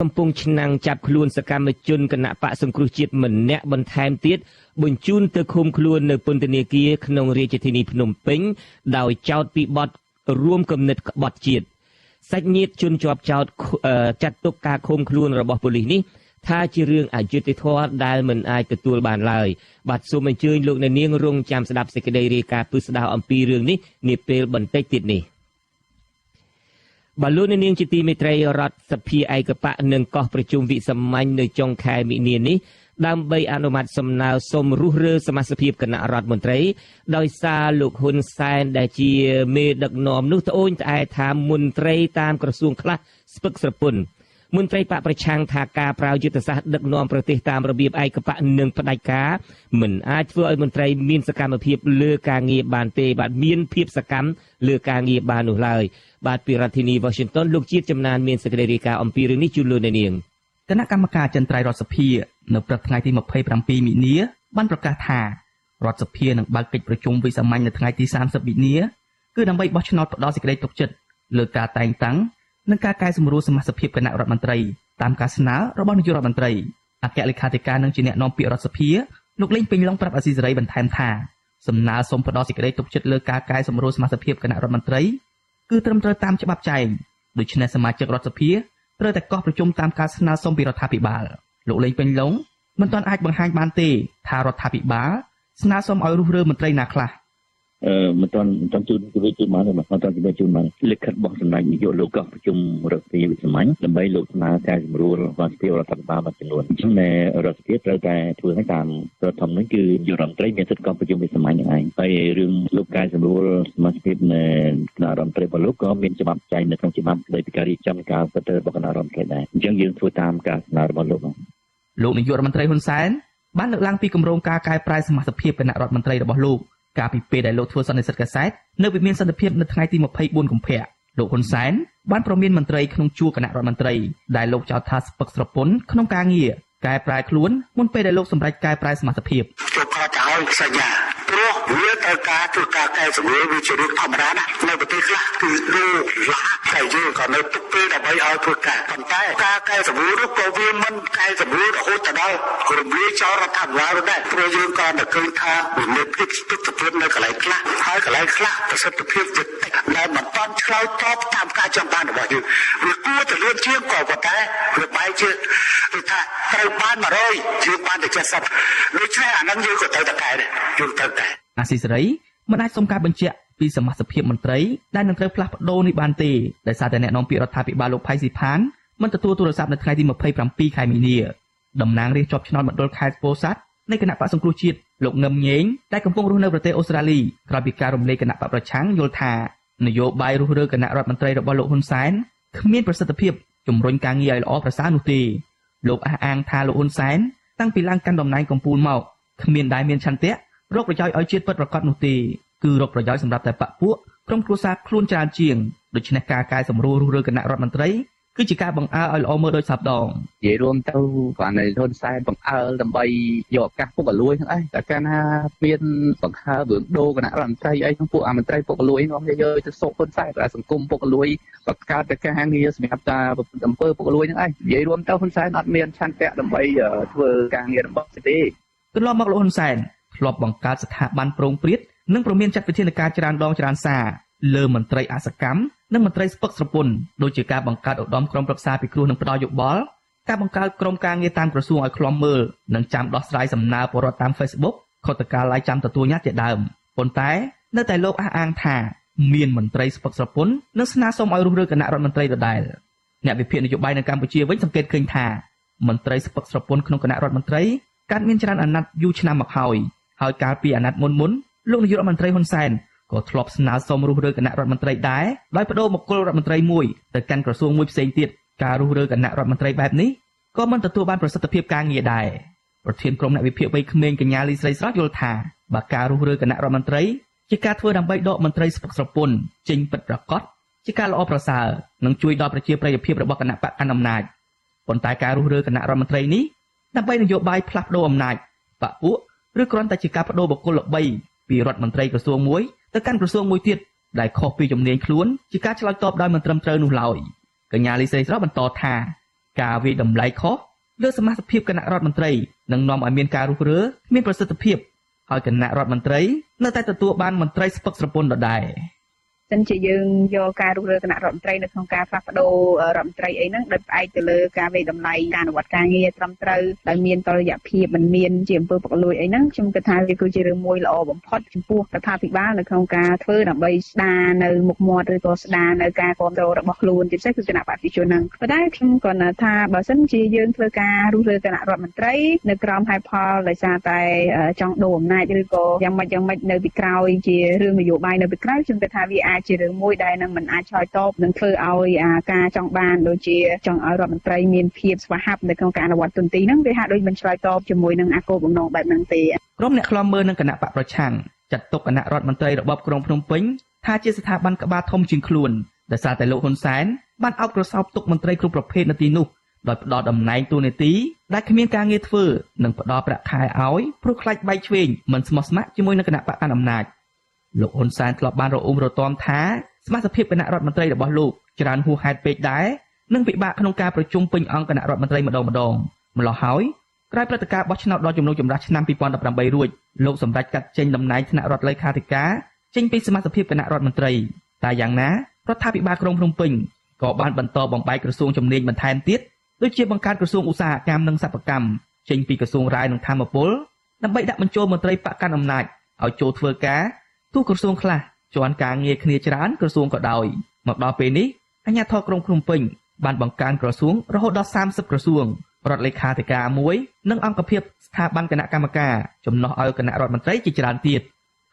កំពុងឆ្នាំងចាប់ខ្លួនសកម្មជនគណៈបកសង្គ្រោះជាតិម្នាក់បន្ថែមទៀតបញ្ជូនទៅឃុំខ្លួននៅពន្ធនាគារក្នុងរាជធានីភ្នំពេញដោយចោទពីបទរួមគំនិតក្បត់ជាតិសាច់ញាតិជនជាប់ចោទចាត់ទុកការឃុំខ្លួនរបស់ប៉ូលីសនេះថាជារឿងអយុត្តិធម៌ដែលមិនអាចទទួលបានឡើយបាទសូមអញ្ជើញលោកអ្នកនាងរងចាំស្ដាប់សេចក្តីរាយការណ៍ពិស្ដារអំពីរឿងនេះនាពេលបន្តិចទៀតនេះបាទលោកអ្នកនាងជាទីមេត្រីរដ្ឋសភាឯកបៈនឹងកោះប្រជុំវិសាមញ្ញនៅចុងខែមិនិនានេះដើម្បីអនុម័តសំណើសុំរុះរើសមាជិកគណៈរដ្ឋមន្ត្រីដោយសារលោកហ៊ុនសែនដែលជាមេដឹកនាំនោះត្អូញត្អែថាមន្ត្រីតាមក្រសួងខ្លះស្ពឹកស្រពន់មន្ត្រីបកប្រឆាំងថាការប្រើយុទ្ធសាស្ត្រដឹកនាំប្រទេសតាមរបៀបឯកបៈនិងផ្ដាច់ការមិនអាចធ្វើឲ្យមន្ត្រីមានសកម្មភាពលើការងារបានទេបាទមានភាពសកម្មលើការងារបាននោះឡើយបាទពីរដ្ឋធានី Washington លោកជាតិចំណានមានសេចក្តីរាយការណ៍អំពីរឿងនេះជូនលោកអ្នកនាងគណៈកម្មការចិនត្រៃរដ្ឋសភានៅព្រឹកថ្ងៃទី27មិនិនាបានប្រកាសថារដ្ឋសភានឹងបើកកិច្ចប្រជុំវិសាមញ្ញនៅថ្ងៃទី30មិនិនាគឺដើម្បីបោះឆ្នោតផ្ដល់សេចក្តីទុកចិត្តលើការតែងតាំងនិងការកែសម្រួលសមាជិកគណៈរដ្ឋមន្ត្រីតាមការស្នើរបស់នាយករដ្ឋមន្ត្រីអគ្គលេខាធិការនិងជាអ្នកនាំពាក្យរដ្ឋសភាលោកលេងពេញឡុងប្រាប់អាស៊ីសេរីបន្ថែមថាសំណើសុំផ្ដល់សេចក្តីទុកចិត្តលើការកែសម្រួលសមាជិកគណៈរដ្ឋមន្ត្រីគឺត្រឹមត្រូវតាមច្បាប់ចែងដូច្នេះសមាជិករដ្ឋសភាត្រូវតែកោះប្រជុំតាមការស្នើសុំពីរដ្ឋាភិបាលលោកលេងពេញឡុងមិនទាន់អាចបង្ហាញបានទេថារដ្ឋាភិបាលស្នើសុំឲ្យរុះរើមន្ត្រីណាខ្លះមិនទាន់ជូនវិទ្យុបានទេមិនទាន់ជូនបានលិខិតរបស់សម្ដេចនាយកលោកកោះប្រជុំរដ្ឋសភាវិសាមញ្ញដើម្បីលោកស្នើការសម្រួលរបស់សភារដ្ឋាភិបាលមួយចំនួនអញ្ចឹងរដ្ឋសភាត្រូវតែធ្វើឲ្យតាមរដ្ឋធម្មនុញ្ញគឺនាយករដ្ឋមន្ត្រីមានសិទ្ធិកោះប្រជុំវិសាមញ្ញនឹងឯងហើយរឿងលោកកែសម្រួលសមាជិកនៃគណៈរដ្ឋមន្ត្រីរបស់លោកក៏មានច្បាប់ចែងនៅក្នុងច្បាប់ស្តីពីការរៀបចំការពិតរបស់គណៈរដ្ឋមន្ត្រីដែរអញ្ចឹងយើងធ្វើតាមការស្នើរបស់លោកនាយករដ្ឋមន្ត្រីហ៊ុនសែនបានលើកឡើងពីគម្រោងការកែប្រែសមាជិកគណៈរដ្ឋមន្ត្រីរបស់លោកកាលពីពេលដែលលោកធ្វើសន្និសីទកាសែតនៅវិមានសន្តិភាពនៅថ្ងៃទី24កុម្ភៈលោកហ៊ុនសែនបានប្រមានមន្ត្រីក្នុងជួរគណៈរដ្ឋមន្ត្រីដែលលោកចោទថាស្ពឹកស្រពន់ក្នុងការងារកែប្រែខ្លួនមុនពេលដែលលោកសម្រេចកែប្រែសមាជិកភាពចូលខតឲ្យសញ្ញាព្រោះវាត្រូវការធ្វើការកែសម្រួលវាជារឿងធម្មតាណានៅប្រទេសខ្លះគឺលោកលះតែយើងក៏នៅទុកពេលដើម្បីឲ្យធ្វើការប៉ុន្តែការកែសម្រួលនោះក៏វាមិនកែសម្រួលរហូតដល់រំលាយចោលរដ្ឋាភិបាលដែរព្រោះយើងក៏តែឃើញថាវាមានភាពស្ពឹកស្រពន់នៅកន្លែងខ្លះហើយកន្លែងខ្លះប្រសិទ្ធភាពវាតិចដែលមិនតាន់ឆ្លើយតបតាមការចង់បានរបស់យើងវាគួរតែលឿនជាងក៏ប៉ុន្តែវាបែរជាថាត្រូវបាន100យើងបានតែ70ដូច្នេះអានឹងយើងក៏ត្រូវតែកែដែរយើងត្រូវតែអាស៊ីសេរីមិនអាចសុំការបញ្ជាក់ពីសមាជិកមន្ត្រីដែលនឹងត្រូវផ្លាស់ប្ដូរនេះបានទេដោយសារតែអ្នកនាំពាក្យរដ្ឋាភិបាលលោកផៃស៊ីផានមិនទទួលទូរស័ព្ទនៅថ្ងៃទី27ខែមីនាតំណាងរាស្ត្រជាប់ឆ្នោតមណ្ឌលខេត្តពោធិ៍សាត់នៃគណៈបក្សសង្គ្រោះជាតិលោកងឹមញែងដែលកំពុងរស់នៅប្រទេសអូស្ត្រាលីក្រោយពីការរំលាយគណៈបកប្រឆាំងយល់ថានយោបាយរុះរើគណៈរដ្ឋមន្ត្រីរបស់លោកហ៊ុនសែនគ្មានប្រសិទ្ធភាពជំរុញការងារឲ្យល្អប្រសើរនោះទេលោកអះអាងថាលោកហ៊ុនសែនតាំងពីឡើងកាន់តំណែងកំពូលមកគ្មានដែលមានឆន្ទៈរកប្រយោជន៍ឲ្យជាតិពិតប្រាកដនោះទេគឺរកប្រយោជន៍សម្រាប់តែបកពួកក្រុមគ្រួសារខ្លួនច្រើនជាងដូច្នេះការកែសម្រួលរុះរើគណៈរដ្ឋមន្ត្រីគឺជាការបង្អើលឲ្យល្អមើលដោយសាប់ដងនិយាយរួមទៅគាត់នៅហ៊ុនសែនបង្អើលដើម្បីយកឱកាសពុករលួយហ្នឹងឯងតែកាលណាមានបង្ហើបរឿងដូរគណៈរដ្ឋមន្ត្រីអីក្នុងពួកអមន្ត្រីពុករលួយនាំយកទៅសោកហ៊ុនសែនតែសង្គមពុករលួយបង្កើតតែការងារសម្រាប់តាអំពើពុករលួយហ្នឹងឯងនិយាយរួមទៅហ៊ុនសែនអត់មានឆន្ទៈដើម្បីធ្វើការងាររបស់ទេទន្លប់មកលោកហ៊ុនសែនធ្លាប់បង្កើតស្ថាប័នប្រងព្រាតនិងប្រមានចាត់វិធានការច្រើនដងច្រើនសារលើមន្ត្រីអសកម្មនិងមន្ត្រីស្ពឹកស្រពន់ដូចជាការបង្កើតឧត្តមក្រុមប្រឹក្សាពិគ្រោះនិងផ្ដល់យោបល់ការបង្កើតក្រុមការងារតាមក្រសួងឲ្យឃ្លាំមើលនិងចាំដោះស្រាយសំណើពលរដ្ឋតាម Facebook ខុទ្ទកាល័យចាំទទួលញត្តិជាដើមប៉ុន្តែនៅតែលោកអះអាងថាមានមន្ត្រីស្ពឹកស្រពន់និងស្នើសុំឲ្យរុះរើគណៈរដ្ឋមន្ត្រីដដែលអ្នកវិភាគនយោបាយនៅកម្ពុជាវិញសង្កេតឃើញថាមន្ត្រីស្ពឹកស្រពន់ក្នុងគណៈរដ្ឋមន្ត្រីកើតមានច្រើនអាណត្តិយូរឆ្នាំមកហើយកាលពីអាណត្តិមុនលោកនាយករដ្ឋមន្ត្រីហ៊ុនសែនក៏ធ្លាប់ស្នើសុំរុះរើគណៈរដ្ឋមន្ត្រីដែរដោយបដូរបុគ្គលរដ្ឋមន្ត្រីមួយទៅកាន់ក្រសួងមួយផ្សេងទៀតការរុះរើគណៈរដ្ឋមន្ត្រីបែបនេះក៏មិនទទួលបានប្រសិទ្ធភាពការងារដែរប្រធានក្រុមអ្នកវិភាគវ័យក្មេងកញ្ញាលីស្រីស្រស់យល់ថាបើការរុះរើគណៈរដ្ឋមន្ត្រីជាការធ្វើដើម្បីដកមន្ត្រីស្ពឹកស្រពន់ចេញពិតប្រាកដជាការល្អប្រសើរនិងជួយដល់ប្រជាប្រិយភាពរបស់គណៈបកកណ្ដាលអំណាចប៉ុន្តែការរុះរើគណៈរដ្ឋមន្ត្រីនេះដើម្បីនយោបាយផ្លាស់ប្ដូរអំណាចបកពួកឬគ្រាន់តែជាការបដូរបុគ្គលល្បីពីរដ្ឋមន្ត្រីក្រសួងមួយទៅកាន់ក្រសួងមួយទៀតដែលខុសពីជំនាញខ្លួនជាការឆ្លើយតបដោយមិនត្រឹមត្រូវនោះឡើយកញ្ញាលីស្រីស្រស់បន្តថា ការវិតម្លៃខុសលើសមាជិកគណៈរដ្ឋមន្ត្រីនឹងនាំឲ្យមានការរុះរើមានប្រសិទ្ធភាពហើយគណៈរដ្ឋមន្ត្រីនៅតែទទួលបានមន្ត្រីស្ពឹកស្រពន់ដដែលសិនជាយើងយកការរុះរើគណៈរដ្ឋមន្ត្រីនៅក្នុងការផ្លាស់ប្ដូររដ្ឋមន្ត្រីអីហ្នឹងដោយផ្អែកទៅលើការវិតម្លៃការអនុវត្តការងារត្រឹមត្រូវដោយមានតុល្យភាពមិនមានជាអំពើពុករលួយអីហ្នឹងខ្ញុំគិតថាវាគឺជារឿងមួយល្អបំផុតចំពោះរដ្ឋាភិបាលនៅក្នុងការធ្វើដើម្បីស្ដារនៅមុខមាត់ឬក៏ស្ដារនៅការគ្រប់គ្រងរបស់ខ្លួនជាពិសេសគឺគណៈបព្វជិជនហ្នឹងប៉ុន្តែខ្ញុំក៏ថាបើសិនជាយើងធ្វើការរុះរើគណៈរដ្ឋមន្ត្រីនៅក្រោមហេតុផលដោយសារតែចង់ដូរអំណាចឬក៏យ៉ាងម៉េចនៅពីក្រោយជារឿងនយោបាយនៅពីក្រោយខ្ញុំគិតថាវាជារឿងមួយដែលនឹងមិនអាចឆ្លើយតបនឹងធ្វើឲ្យការចង់បានដូចជាចង់ឲ្យរដ្ឋមន្ត្រីមានភាពស្វាហាប់នៅក្នុងការអនុវត្តទុនទីហ្នឹងវាហាក់ដូចមិនឆ្លើយតបជាមួយនឹងគោលបំណងបែបហ្នឹងទេក្រុមអ្នកខ្លំមើលនឹងគណៈបកប្រឆាំងចាត់ទុកគណៈរដ្ឋមន្ត្រីរបបក្រុងភ្នំពេញថាជាស្ថាប័នក្បាលធំជាងខ្លួនដោយសារតែលោកហ៊ុនសែនបានអោបក្រសោបទុកមន្ត្រីគ្រប់ប្រភេទនៅទីនោះដោយផ្ដល់តំណែងតួនាទីដែលគ្មានការងារធ្វើនិងផ្ដល់ប្រាក់ខែឲ្យព្រោះខ្លាចបែកឆ្វេងមិនស្មោះស្ម័គ្រជាមួយនឹងគណៈបកកាន់អំណាចលោកហ៊ុនសែនធ្លាប់បានរអ៊ុំរទាំថាសមាជិកគណៈរដ្ឋមន្ត្រីរបស់លោកច្រើនហួសហេតុពេកដែរនិងពិបាកក្នុងការប្រជុំពេញអង្គគណៈរដ្ឋមន្ត្រីម្ដងម្ល៉េះហើយក្រោយព្រឹត្តិការណ៍បោះឆ្នោតដ៏ជំនុំជម្រះឆ្នាំ2018រួចលោកសម្រេចកាត់ចេញតំណែងថ្នាក់រដ្ឋលេខាធិការចេញពីសមាជិកគណៈរដ្ឋមន្ត្រីតែយ៉ាងណារដ្ឋាភិបាលក្រុងភ្នំពេញក៏បានបន្តបំបែកក្រសួងជំនាញបន្ថែមទៀតដូចជាបង្កើតក្រសួងឧស្សាហកម្មនិងសិប្បកម្មចេញពីក្រសួងរាយនិងធម្មពលដើម្បីដាក់បញ្ចូលមន្ត្រីបកកាន់អំណាចឲ្យចូលធ្វើការទោះក្រសួងខ្លះជាន់ការងារគ្នាច្រើនក្រសួងក៏ដោយមកដល់ពេលនេះអាជ្ញាធរក្រុងភ្នំពេញបានបង្កើនក្រសួងរហូតដល់30ក្រសួងរដ្ឋលេខាធិការមួយនិងអង្គភាពស្ថាប័នគណៈកម្មការចំណុះឲ្យគណៈរដ្ឋមន្ត្រីជាច្រើនទៀត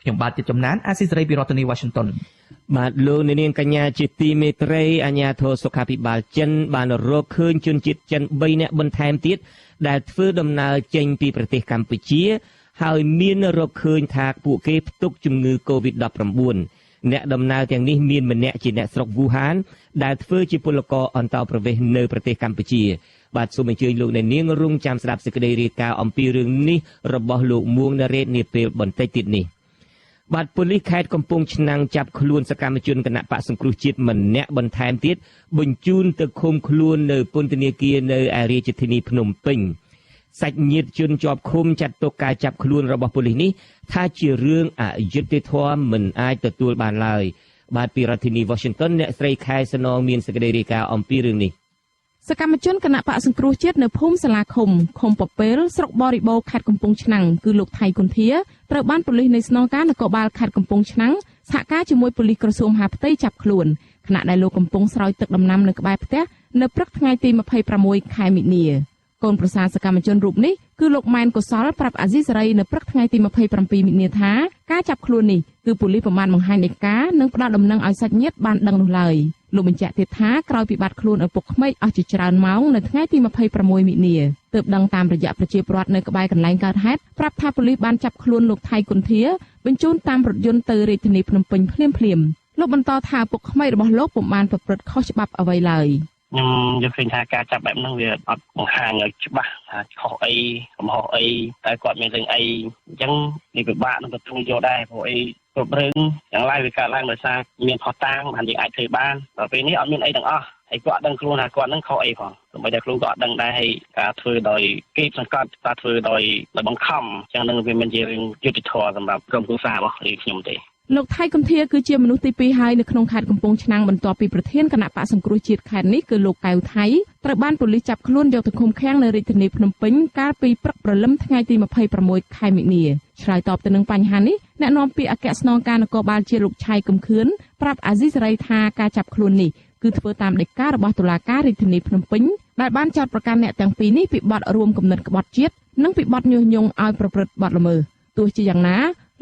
ខ្ញុំបាទជាចំណានអាស៊ីសេរីពីរដ្ឋធានី Washington បាទលោកនាងកញ្ញាជាទីមេត្រីអាជ្ញាធរសុខាភិបាលចិនបានរកឃើញជនជាតិចិន3នាក់បន្ថែមទៀតដែលធ្វើដំណើរចេញពីប្រទេសកម្ពុជាហើយមានរកឃើញថាពួកគេផ្ទុកជំងឺ COVID-19 អ្នកដំណើរទាំងនេះមានម្នាក់ជាអ្នកស្រុកវូហានដែលធ្វើជាពលករអន្តោប្រវេសន៍នៅប្រទេសកម្ពុជាបាទសូមអញ្ជើញលោកអ្នកនាងរងចាំស្ដាប់សេចក្តីរាយការណ៍អំពីរឿងនេះរបស់លោកមួងណារ៉េតនាពេលបន្តិចទៀតនេះបាទប៉ូលីសខេត្តកំពង់ឆ្នាំងចាប់ខ្លួនសកម្មជនគណៈបកសង្គ្រោះជាតិម្នាក់បន្ថែមទៀតបញ្ជូនទៅឃុំខ្លួននៅពន្ធនាគារនៅឯរាជធានីភ្នំពេញសាច់ញាតិជនជាប់ឃុំចាត់ទុកការចាប់ខ្លួនរបស់ប៉ូលីសនេះថាជារឿងអយុត្តិធម៌មិនអាចទទួលបានឡើយបាទពីរដ្ឋធានី Washington អ្នកស្រីខែសនងមានសេចក្តីរាយការណ៍អំពីរឿងនេះសកម្មជនគណៈបកសង្គ្រោះជាតិនៅភូមិសាលាឃុំពពេលស្រុកបរិបូរខេត្តកំពង់ឆ្នាំងគឺលោកថៃគុន្ធាត្រូវបានប៉ូលីសនៃស្នងការនគរបាលខេត្តកំពង់ឆ្នាំងសហការជាមួយប៉ូលីសក្រសួងមហាផ្ទៃចាប់ខ្លួនខណៈដែលលោកកំពុងស្រោចទឹកដំណាំនៅក្បែរផ្ទះនៅព្រឹកថ្ងៃទី26ខែមិនិនាកូនប្រសារសកម្មជនរូបនេះគឺលោកម៉ែនកុសលប្រាប់អាស៊ីសេរីនៅព្រឹកថ្ងៃទី27មិនិនាថាការចាប់ខ្លួននេះគឺប៉ូលីសប្រមាណបង្ហាញនៃការនិងផ្ដល់ដំណឹងឲ្យសាច់ញាតិបានដឹងនោះឡើយលោកបញ្ជាក់ទៀតថាក្រោយពីបាត់ខ្លួនឪពុកក្មេកអស់ជាច្រើនម៉ោងនៅថ្ងៃទី26មិនិនាទើបដឹងតាមរយៈប្រជាពលរដ្ឋនៅក្បែរកន្លែងកើតហេតុប្រាប់ថាប៉ូលីសបានចាប់ខ្លួនលោកថៃគុន្ធាបញ្ជូនតាមរថយន្តទៅរាជធានីភ្នំពេញភ្លាមលោកបន្តថាឪពុកក្មេករបស់លោកពុំបានប្រព្រឹត្តខុសច្បាប់អ្វីឡើយខ្ញុំយកឃើញថាការចាប់បែបហ្នឹងវាអត់បង្ហាញឲ្យច្បាស់ថាខុសអីកំហុសអីតែគាត់មានរឿងអីអញ្ចឹងវាពិបាកនឹងទទួលយកដែរព្រោះអីគ្រប់រឿងយ៉ាងឡាយវាកើតឡើងដោយសារមានខុសតាំងបានយើងអាចធ្វើបានដល់ពេលនេះអត់មានអីទាំងអស់ហើយគាត់អត់ដឹងខ្លួនថាគាត់នឹងខុសអីផងទោះបីតែខ្លួនក៏អត់ដឹងដែរហើយការធ្វើដោយគេសង្កត់ការធ្វើដោយបង្ខំអញ្ចឹងនឹងវាមិនជារឿងយុត្តិធម៌សម្រាប់ក្រុមគ្រួសាររបស់ខ្ញុំទេលោកថៃគុន្ធាគឺជាមនុស្សទី2ហើយនៅក្នុងខេត្តកំពង់ឆ្នាំងបន្ទាប់ពីប្រធានគណៈបកសង្គ្រោះជាតិខេត្តនេះគឺលោកកៅថៃត្រូវបានប៉ូលីសចាប់ខ្លួនយកទៅឃុំឃាំងនៅរាជធានីភ្នំពេញកាលពីព្រឹកព្រលឹមថ្ងៃទី26ខែមិនិនាឆ្លើយតបទៅនឹងបញ្ហានេះអ្នកនាំពាក្យអគ្គស្នងការនគរបាលជាតិលោកឆៃកំខឿនប្រាប់អាស៊ីសេរីថាការចាប់ខ្លួននេះគឺធ្វើតាមដីការបស់តុលាការរាជធានីភ្នំពេញដែលបានចោទប្រកាន់អ្នកទាំងពីរនេះពីបទរួមគំនិតក្បត់ជាតិនិងពីបទញុះញង់ឲ្យប្រព្រឹត្តបទល្មើសទោះជាយ៉ាងណា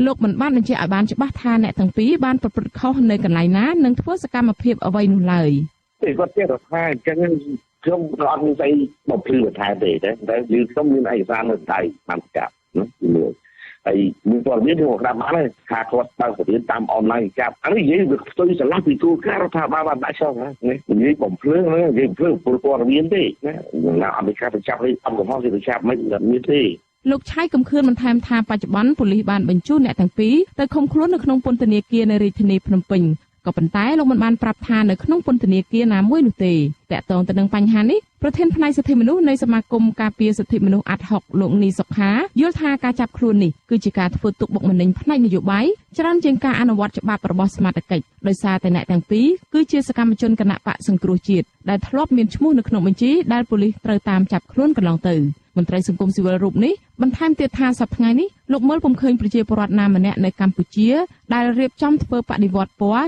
លោកមិនបានបញ្ជាក់ឲ្យបានច្បាស់ថាអ្នកទាំងពីរបានប្រព្រឹត្តខុសនៅកន្លែងណានិងធ្វើសកម្មភាពអ្វីនោះឡើយគាត់ចេះថាអញ្ចឹងខ្ញុំអត់មានស្អីបំភ្លឺបន្ថែមទេតែយើងខ្ញុំមានឯកសារនៅដៃបានចាប់ណាមួយហើយមានព័ត៌មានខ្ញុំក្រាបបានហើយថាគាត់បើកពរៀនតាមអនឡាញចាប់អានេះនិយាយវាផ្ទុយឆ្លាស់ពីគោលការណ៍រដ្ឋាភិបាលបានដាក់ចោលណានិយាយបំភ្លឺណានិយាយបំភ្លឺពលព័ត៌មានទេណាអត់មានការបញ្ចាប់ឲ្យអំកំហុសទៅចាប់មិនមានទេលោកឆៃកំខឿនបន្ថែមថាបច្ចុប្បន្នប៉ូលីសបានបញ្ជូនអ្នកទាំងពីរទៅឃុំខ្លួននៅក្នុងពន្ធនាគារនៅរាជធានីភ្នំពេញ ក៏ប៉ុន្តែលោកមិនបានប្រាប់ថានៅក្នុងពន្ធនាគារណាមួយនោះទេតាក់ទងទៅនឹងបញ្ហានេះប្រធានផ្នែកសិទ្ធិមនុស្សនៃសមាគមការពារសិទ្ធិមនុស្សអាត់ហុកលោកនីសុខាយល់ថាការចាប់ខ្លួននេះគឺជាការធ្វើទុកបុកម្នេញផ្នែកនយោបាយច្រើនជាងការអនុវត្តច្បាប់របស់សមត្ថកិច្ចដោយសារតែអ្នកទាំងពីរគឺជាសកម្មជនគណបកសង្គ្រោះជាតិដែលធ្លាប់មានឈ្មោះនៅក្នុងបញ្ជីដែលប៉ូលីសត្រូវតាមចាប់ខ្លួនកន្លងទៅមន្ត្រីសង្គមស៊ីវិលរូបនេះបន្ថែមទៀតថាសប្តាហ៍ថ្ងៃនេះលោកមើលពុំឃើញប្រជាពលរដ្ឋណាម្នាក់នៅកម្ពុជាដែលរៀបចំធ្វើបដិវត្តពណ៌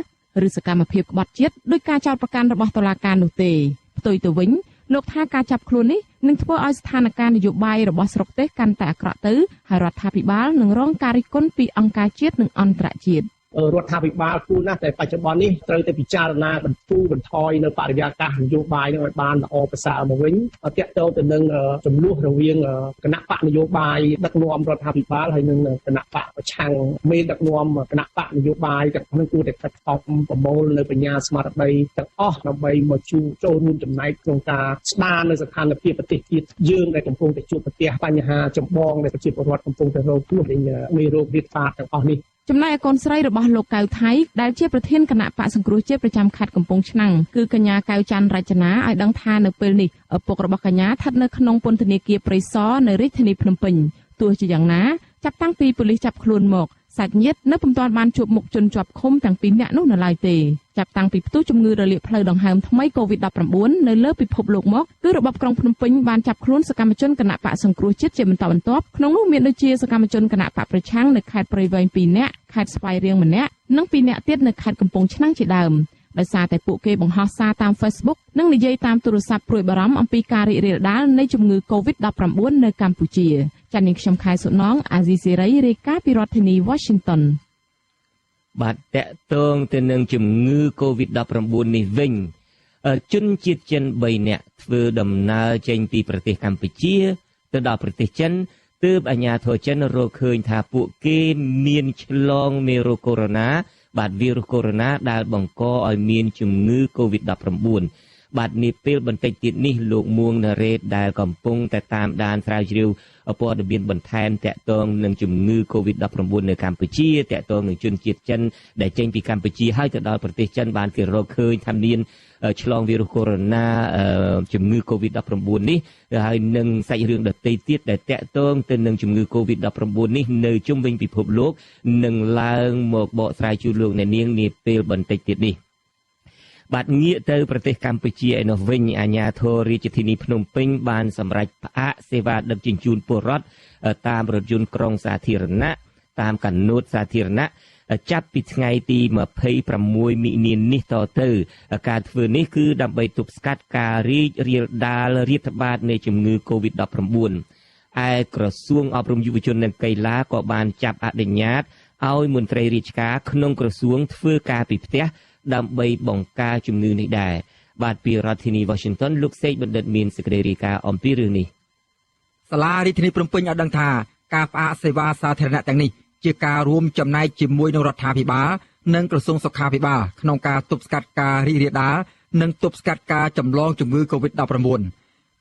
ឬសកម្មភាពក្បត់ជាតិដោយការចោទប្រកាន់របស់តុលាការនោះទេផ្ទុយទៅវិញលោកថាការចាប់ខ្លួននេះនឹងធ្វើឲ្យស្ថានភាពនយោបាយរបស់ស្រុកទេសកាន់តែអាក្រក់ទៅហើយរដ្ឋាភិបាលនឹងរងការរិះគន់ពីអង្គការជាតិនិងអន្តរជាតិរដ្ឋាភិបាលគួរណាស់តែបច្ចុប្បន្ននេះត្រូវតែពិចារណាបន្ថយនៅបរិយាកាសនយោបាយនឹងឲ្យបានល្អប្រសើរមកវិញទាក់ទងទៅនឹងចំនួនរវាងគណៈបកនយោបាយដឹកនាំរដ្ឋាភិបាលហើយនិងគណៈបកប្រឆាំងមេដឹកនាំគណៈបកនយោបាយទាំងនោះគួរតែខិតខំប្រមូលនៅបញ្ញាស្មារតីទាំងអស់ដើម្បីមកចូលរួមចំណែកក្នុងការស្ដារនៅស្ថានភាពប្រទេសជាតិយើងដែលកំពុងតែជួបប្រទះបញ្ហាចម្បងដែលប្រជាពលរដ្ឋកំពុងតែរងគ្រោះពីមេរោគរាតត្បាតទាំងអស់នេះចំណែកឯកូនស្រីរបស់លោកកៅថៃដែលជាប្រធានគណៈបកសង្គ្រោះជាតិប្រចាំខេត្តកំពង់ឆ្នាំងគឺកញ្ញាកៅច័ន្ទរចនាឲ្យដឹងថានៅពេលនេះឪពុករបស់កញ្ញាស្ថិតនៅក្នុងពន្ធនាគារព្រៃសរនៅរាជធានីភ្នំពេញទោះជាយ៉ាងណាចាប់តាំងពីប៉ូលីសចាប់ខ្លួនមកសាច់ញាតិនៅពុំទាន់បានជួបមុខជនជាប់ឃុំទាំងពីរនាក់នោះនៅឡើយទេចាប់តាំងពីផ្ទុះជំងឺរលាកផ្លូវដង្ហើមថ្មី COVID-19 នៅលើពិភពលោកមកគឺរបបក្រុងភ្នំពេញបានចាប់ខ្លួនសកម្មជនគណៈបកសង្គ្រោះជាតិជាបន្តបន្ទាប់ក្នុងនោះមានដូចជាសកម្មជនគណៈបកប្រឆាំងនៅខេត្តព្រៃវែង2នាក់ខេត្តស្វាយរៀង1នាក់និង2នាក់ទៀតនៅខេត្តកំពង់ឆ្នាំងជាដើមដោយសារតែពួកគេបង្ហោះសារតាម Facebook និងនិយាយតាមទូរស័ព្ទព្រួយបារម្ភអំពីការរីករាលដាលនៃជំងឺ COVID-19 នៅកម្ពុជាចា៎នាងខ្ញុំខែសុណងអាស៊ីសេរីរាយការណ៍ពីរដ្ឋធានី Washington បាទតកតងទៅនឹងជំងឺ COVID-19 នេះវិញជនជាតិចិន3នាក់ធ្វើដំណើរចេញពីប្រទេសកម្ពុជាទៅដល់ប្រទេសចិនទើបអាជ្ញាធរចិនរកឃើញថាពួកគេមានឆ្លងមេរោគកូវីដ -19 បាទវីរុសកូវីដ -19 ដែលបង្កឲ្យមានជំងឺ COVID-19 បាទនាពេលបន្តិចទៀតនេះលោកមួងណារ៉េតដែលកំពុងតែតាមដានស្រាវជ្រាវព័ត៌មានបន្ថែមតាក់ទងនឹងជំងឺ COVID-19 នៅកម្ពុជាតាក់ទងនឹងជនជាតិចិនដែលចេញពីកម្ពុជាហើយទៅដល់ប្រទេសចិនបានគេរកឃើញថាមានឆ្លងវីរុសកូវីដ -19 ជំងឺ COVID-19 នេះហើយនឹងសាច់រឿងដទៃទៀតដែលតាក់ទងទៅនឹងជំងឺ COVID-19 នេះនៅជុំវិញពិភពលោកនឹងឡើងមកបកស្រាយជូនលោកអ្នកនាងនាពេលបន្តិចទៀតនេះបាទងាកទៅប្រទេសកម្ពុជាឯនោះវិញអាជ្ញាធររាជធានីភ្នំពេញបានសម្រេចផ្អាកសេវាដឹកជញ្ជូនពលរដ្ឋតាមរថយន្តក្រុងសាធារណៈតាមកាណូតសាធារណៈចាប់ពីថ្ងៃទី26មិនិនានេះតទៅការធ្វើនេះគឺដើម្បីទប់ស្កាត់ការរីករាលដាលរាតត្បាតនៃជំងឺ COVID-19 ឯក្រសួងអប់រំយុវជននិងកីឡាក៏បានចាប់អនុញ្ញាតឲ្យមន្ត្រីរាជការក្នុងក្រសួងធ្វើការពីផ្ទះដើម្បីបង្ការជំងឺនេះដែរបាទពីរដ្ឋធានី Washington លោកសេកបណ្ឌិតមានសេចក្តីរាយការណ៍អំពីរឿងនេះសាលារាជធានីភ្នំពេញឲ្យដឹងថាការផ្អាកសេវាសាធារណៈទាំងនេះជាការរួមចំណែកជាមួយនឹងរដ្ឋាភិបាលនិងក្រសួងសុខាភិបាលក្នុងការទប់ស្កាត់ការរីករាលដាលនិងទប់ស្កាត់ការចម្លងជំងឺ COVID-19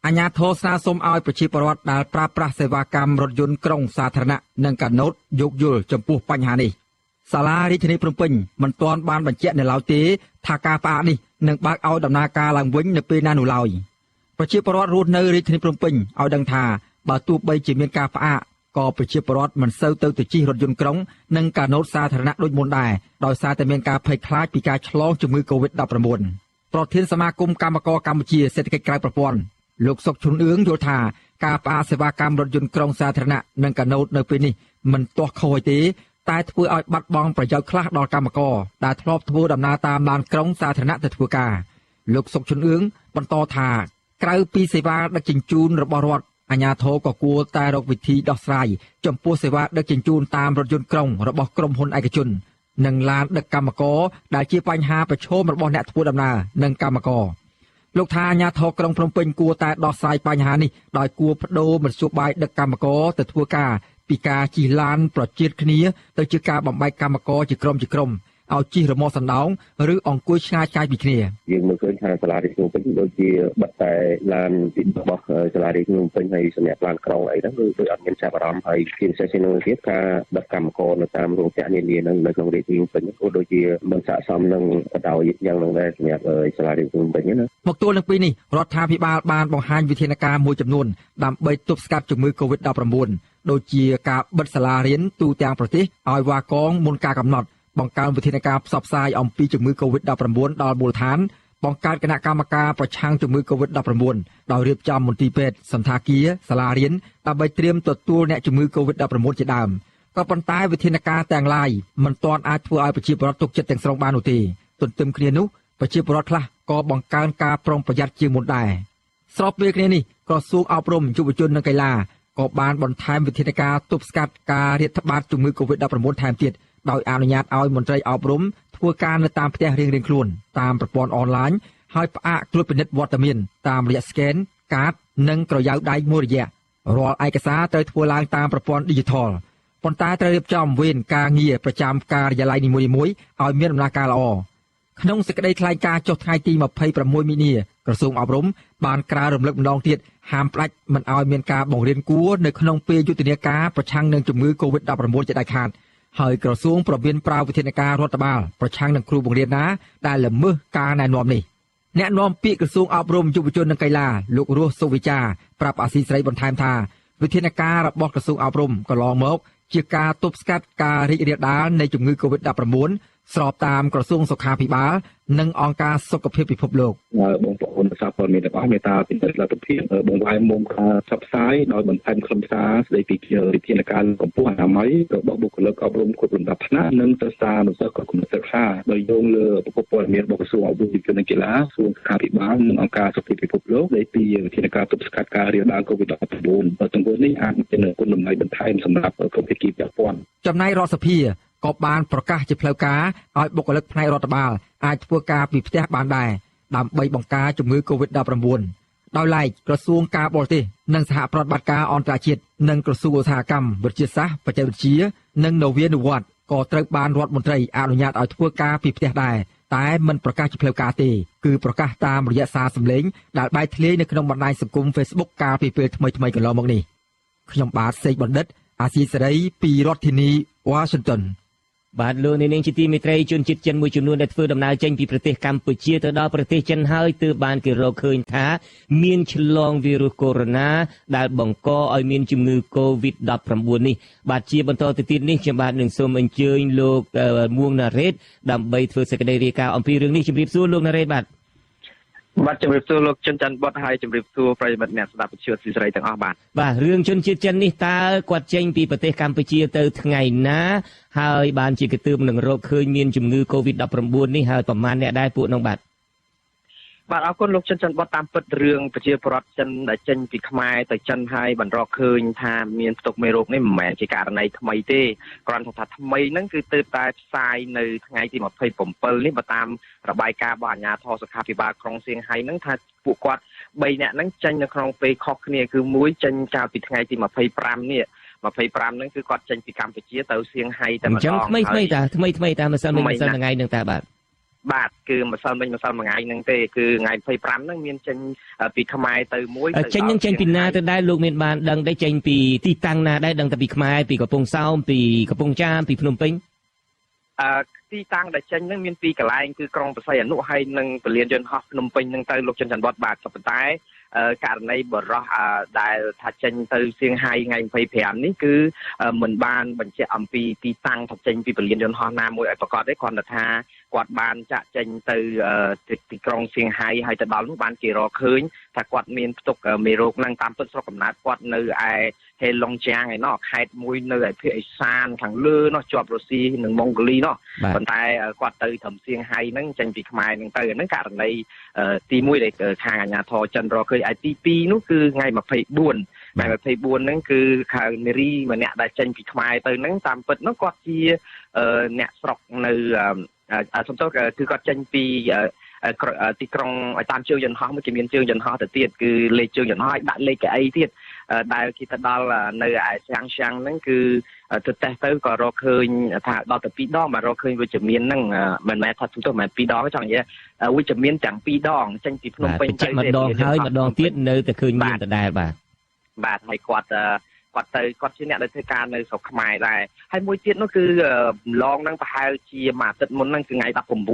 អាជ្ញាធរស្នើសុំឲ្យប្រជាពលរដ្ឋដែលប្រើប្រាស់សេវាកម្មរថយន្តក្រុងសាធារណៈនិងកាណូតយោគយល់ចំពោះបញ្ហានេះសាលារាជធានីភ្នំពេញមិនទាន់បានបញ្ជាក់នៅឡើយទេថាការផ្អាកនេះនឹងបើកឲ្យដំណើរការឡើងវិញនៅពេលណានោះឡើយប្រជាពលរដ្ឋរស់នៅរាជធានីភ្នំពេញឲ្យដឹងថាបើទោះបីជាមានការផ្អាកក៏ប្រជាពលរដ្ឋមិនសូវទៅជិះរថយន្តក្រុងនិងកាណូតសាធារណៈដូចមុនដែរដោយសារតែមានការភ័យខ្លាចពីការឆ្លងជំងឺ COVID-19 ប្រធានសមាគមកម្មករកម្ពុជាសេដ្ឋកិច្ចក្រៅប្រព័ន្ធលោកសុកឈុនអឿងយល់ថាការផ្អាកសេវាកម្មរថយន្តក្រុងសាធារណៈនិងកាណូតនៅពេលនេះមិនទាស់ខុសទេតែធ្វើឲ្យបាត់បង់ប្រយោជន៍ខ្លះដល់កម្មករដែលធ្លាប់ធ្វើដំណើរតាមឡានក្រុងសាធារណៈទៅធ្វើការលោកសុកឈុនអឿងបន្តថាក្រៅពីសេវាដឹកជញ្ជូនរបស់រដ្ឋអាជ្ញាធរក៏គួរតែរកវិធីដោះស្រាយចំពោះសេវាដឹកជញ្ជូនតាមរថយន្តក្រុងរបស់ក្រុមហ៊ុនឯកជននិងឡានដឹកកម្មករដែលជាបញ្ហាប្រឈមរបស់អ្នកធ្វើដំណើរនិងកម្មករលោកថាអាជ្ញាធរក្រុងភ្នំពេញគួរតែដោះស្រាយបញ្ហានេះដោយគួរបដូរមធ្យោបាយដឹកកម្មករទៅធ្វើការពីការជិះឡានប្រជៀតគ្នាទៅជាការបំបែកកម្មករជាក្រុម ឲ្យជិះរមាស់សណ្ដោងឬអង្គុយឆ្ងាយៗពីគ្នាយើងមើលឃើញថាសាលារៀនភ្នំពេញដូចជាបិទតែឡានទីរបស់សាលារៀនភ្នំពេញហើយសម្រាប់ឡានក្រុងអីហ្នឹងគឺដូចអត់មានចាប់អារម្មណ៍ហើយជាពិសេសនៅទៀតការបិទកម្មករនៅតាមរោងចក្រនានាហ្នឹងនៅក្នុងរាជធានីភ្នំពេញក៏ដូចជាមិនស័ក្តិសមនឹងបដៅយ៉ាងហ្នឹងដែរសម្រាប់សាលារៀនភ្នំពេញណាមកទល់នឹងពេលនេះរដ្ឋាភិបាលបានបង្ហាញវិធានការមួយចំនួនដើម្បីទប់ស្កាត់ជំងឺ Covid-19 ដូចជាការបិទសាលារៀនទូទាំងប្រទេសឲ្យវ៉ាកងមុនការកំណត់បង្កើនវិធានការផ្សព្វផ្សាយអំពីជំងឺ Covid-19 ដល់មូលដ្ឋានបង្កើតគណៈកម្មការប្រឆាំងជំងឺ Covid-19 ដោយរៀបចំមន្ទីរពេទ្យសន្តាគារសាលារៀនដើម្បីត្រៀមទទួលអ្នកជំងឺ Covid-19 ជាដើមក៏ប៉ុន្តែវិធានការទាំងឡាយមិនទាន់អាចធ្វើឲ្យប្រជាពលរដ្ឋទុកចិត្តទាំងស្រុងបាននោះទេទន្ទឹមគ្នានោះប្រជាពលរដ្ឋខ្លះក៏បង្កើនការប្រុងប្រយ័ត្នជាងមុនដែរស្របពេលគ្នានេះក្រសួងអប់រំយុវជននិងកីឡាក៏បានបន្ថែមវិធានការទប់ស្កាត់ការរាតត្បាតជំងឺ Covid-19 ថែមទៀតដោយអនុញ្ញាតឲ្យមន្ត្រីអប់រំធ្វើការនៅតាមផ្ទះរៀងៗខ្លួនតាមប្រព័ន្ធអនឡាញហើយផ្អាកត្រួតពិនិត្យវត្តមានតាមរយៈ scan កាតនិងក្រយៅដៃមួយរយៈរាល់ឯកសារត្រូវធ្វើឡើងតាមប្រព័ន្ធ Digital ប៉ុន្តែត្រូវរៀបចំវេនការងារប្រចាំការិយាល័យនីមួយៗឲ្យមានដំណើរការល្អក្នុងសេចក្តីថ្លែងការណ៍ចុះថ្ងៃទី26មីនាក្រសួងអប់រំបានក្រើនរំលឹកម្ដងទៀតហាមផ្ដាច់មិនឲ្យមានការបង្រៀនគួរនៅក្នុងពេលយុទ្ធនាការប្រឆាំងនឹងជំងឺ Covid-19 ជាដាច់ខាតហើយក្រសួងប្រមានប្រើវិធានការរដ្ឋបាលប្រឆាំងនឹងគ្រូបង្រៀនណាដែលល្មើសការណែនាំនេះអ្នកនាំពាក្យក្រសួងអប់រំយុវជននិងកីឡាលោករស់សុវិចាប្រាប់អាស៊ីសេរីបន្ថែមថាវិធានការរបស់ក្រសួងអប់រំកន្លងមកជាការទប់ស្កាត់ការរីករាលដាលនៃជំងឺ Covid-19 ស្របតាមក្រសួងសុខាភិបាលនិងអង្គការសុខភាពពិភពលោកបងប្អូនប្រសាព័ត៌មានទាំងអស់មេត្តាពិនិត្យលទ្ធភាពបង្វែរមុំការផ្សព្វផ្សាយដោយបន្ថែមខ្លឹមសារស្ដីពីវិធានការកម្ពុជាអនាម័យរបស់បុគ្គលិកអប់រំគ្រប់លំដាប់ថ្នាក់និងសិស្សានុសិស្សគ្រប់កម្រិតសិក្សាដោយយោងលើប្រព័ន្ធព័ត៌មានរបស់ក្រសួងអប់រំវិទ្យានិងកីឡាក្រសួងសុខាភិបាលនិងអង្គការសុខភាពពិភពលោកស្ដីពីវិធានការទប់ស្កាត់ការរាលដាល COVID-19 ទាំងមូលនេះអាចជាគុណតម្លៃបន្ថែមសម្រាប់គ្រប់ភាគីពាក់ព័ន្ធចំណែករដ្ឋសភាក៏បានប្រកាសជាផ្លូវការឲ្យបុគ្គលិកផ្នែករដ្ឋបាលអាចធ្វើការពីផ្ទះបានដែរដើម្បីបង្ការជំងឺ Covid-19 ដោយឡែកក្រសួងការបរទេសនិងសហប្រតិបត្តិការអន្តរជាតិនិងក្រសួងឧស្សាហកម្មវិទ្យាសាស្ត្របច្ចេកវិទ្យានិងនវានុវត្តន៍ក៏ត្រូវបានរដ្ឋមន្ត្រីអនុញ្ញាតឲ្យធ្វើការពីផ្ទះដែរតែមិនប្រកាសជាផ្លូវការទេគឺប្រកាសតាមរយៈសារសម្លេងដែលបែកធ្លាយនៅក្នុងបណ្ដាញសង្គម Facebook កាលពីពេលថ្មីៗកន្លងមកនេះខ្ញុំបាទសេកបណ្ឌិតអាស៊ីសេរីពីរដ្ឋធានី Washingtonបាទលោកនាងជាទីមេត្រីជនជាតិចិនមួយចំនួនដែលធ្វើដំណើរចេញពីប្រទេសកម្ពុជាទៅដល់ប្រទេសចិនហើយទើបបានគេរកឃើញថាមានឆ្លងវីរុសកូវីដ -19 ដែលបង្កឲ្យមានជំងឺ COVID-19 នេះបាទជាបន្តទៅទៀតនេះខ្ញុំបាទនឹងសូមអញ្ជើញលោកមួងណារ៉េតដើម្បីធ្វើសេចក្តីរាយការណ៍អំពីរឿងនេះជម្រាបសួរលោកណារ៉េតបាទជំរាបសួរលោកជនច័ន្ទបុតហើយជំរាបសួរប្រិយមិត្តអ្នកស្ដាប់វិទ្យុស៊ីសេរីទាំងអស់បាទរឿងជនជាតិចិននេះតើគាត់ចេញពីប្រទេសកម្ពុជាទៅថ្ងៃណាហើយបានជាកទើបនឹងរកឃើញមានជំងឺ COVID-19 នេះហើយប្រមាណអ្នកដែរពួកនោះបាទអរគុណលោកជនច័ន្ទបុតតាមពិតរឿងប្រជាពលរដ្ឋចិនដែលចេញពីខ្មែរទៅចិនហើយបានរកឃើញថាមានផ្ទុកមេរោគនេះមិនមែនជាករណីថ្មីទេគ្រាន់តែថាថ្មីហ្នឹងគឺទើបតែផ្សាយនៅថ្ងៃទី27នេះបើតាមរបាយការណ៍របស់អាជ្ញាធរសុខាភិបាលក្រុងសៀងហៃហ្នឹងថាពួកគាត់3នាក់ហ្នឹងចេញនៅក្នុងពេលខុសគ្នាគឺមួយចេញកាលពីថ្ងៃទី25នេះ25ហ្នឹងគឺគាត់ចេញពីកម្ពុជាទៅសៀងហៃតែម្ដងអញ្ចឹងថ្មីតែម្សិលមិញថ្ងៃហ្នឹងតើបាទគឺម្សិលមិញថ្ងៃហ្នឹងទេគឺថ្ងៃ25ហ្នឹងមានចេញពីខ្មែរទៅមួយចេញពីណាទៅដែរលោកមានបានដឹងទេចេញពីទីតាំងណាដែរដឹងតែពីខ្មែរពីកំពង់សោមពីកំពង់ចាមពីភ្នំពេញទីតាំងដែលចេញហ្នឹងមានពីកន្លែងគឺក្រុងបរសៃអនុហើយនិងពលានយន្តហោះភ្នំពេញហ្នឹងទៅលោកចិនច័ន្ទវត្តបាទក៏ប៉ុន្តែករណីបរោះដែលថាចេញទៅសៀងហៃថ្ងៃ25នេះគឺមិនបានបញ្ជាក់អំពីទីតាំងថាចេញពីពលានយន្តហោះណាមួយឲ្យប្រកាសទេគ្រាន់តែថាគាត់បានចាក់ចេញទៅទីក្រុងសៀងហៃហើយទៅដល់នោះបានគេរកឃើញថាគាត់មានផ្ទុកមេរោគហ្នឹងតាមពិតស្រុកកំណើតគាត់នៅឯហេឡុងជាងឯណោះខេត្តមួយនៅឯភាគឦសានខាងលើនោះជាប់រុស្ស៊ីនិងម៉ុងហ្គូលីនោះប៉ុន្តែគាត់ទៅត្រឹមសៀងហៃហ្នឹងចេញពីខ្មែរហ្នឹងទៅហ្នឹងករណីទី1ដែលខាងអាជ្ញាធរចិនរកឃើញឯទី2នោះគឺថ្ងៃ24ហ្នឹងគឺខៅនារីម្នាក់ដែលចេញពីខ្មែរទៅហ្នឹងតាមពិតនោះគាត់ជាអ្នកស្រុកនៅសំទោសគឺគាត់ចេញពីទីក្រុងតាមជើងយន្តហោះមួយគេមានជើងយន្តហោះទៅទៀតគឺលេខជើងយន្តហោះឲ្យដាក់លេខកៅអីទៀត ដែលគេទៅដល់នៅឯសាំងហ្នឹងគឺទៅតេស្តទៅក៏រកឃើញថាដល់ទៅ2 ដងមករកឃើញវិជ្ជមានហ្នឹងមិនមែនថាទៅមិន2 ដងចង់និយាយវិជ្ជមានទាំង2 ដងចេញពីភ្នំពេញទៅម្ដងហើយម្ដងទៀតនៅតែឃើញមានដដែលបាទហើយគាត់ជាអ្នកដែលធ្វើការនៅស្រុកខ្មែរដែរហើយមួយទៀតនោះគឺឡងហ្នឹងប្រហែលជាមួយអាទិត្យមុនហ្នឹងគឺថ្ងៃ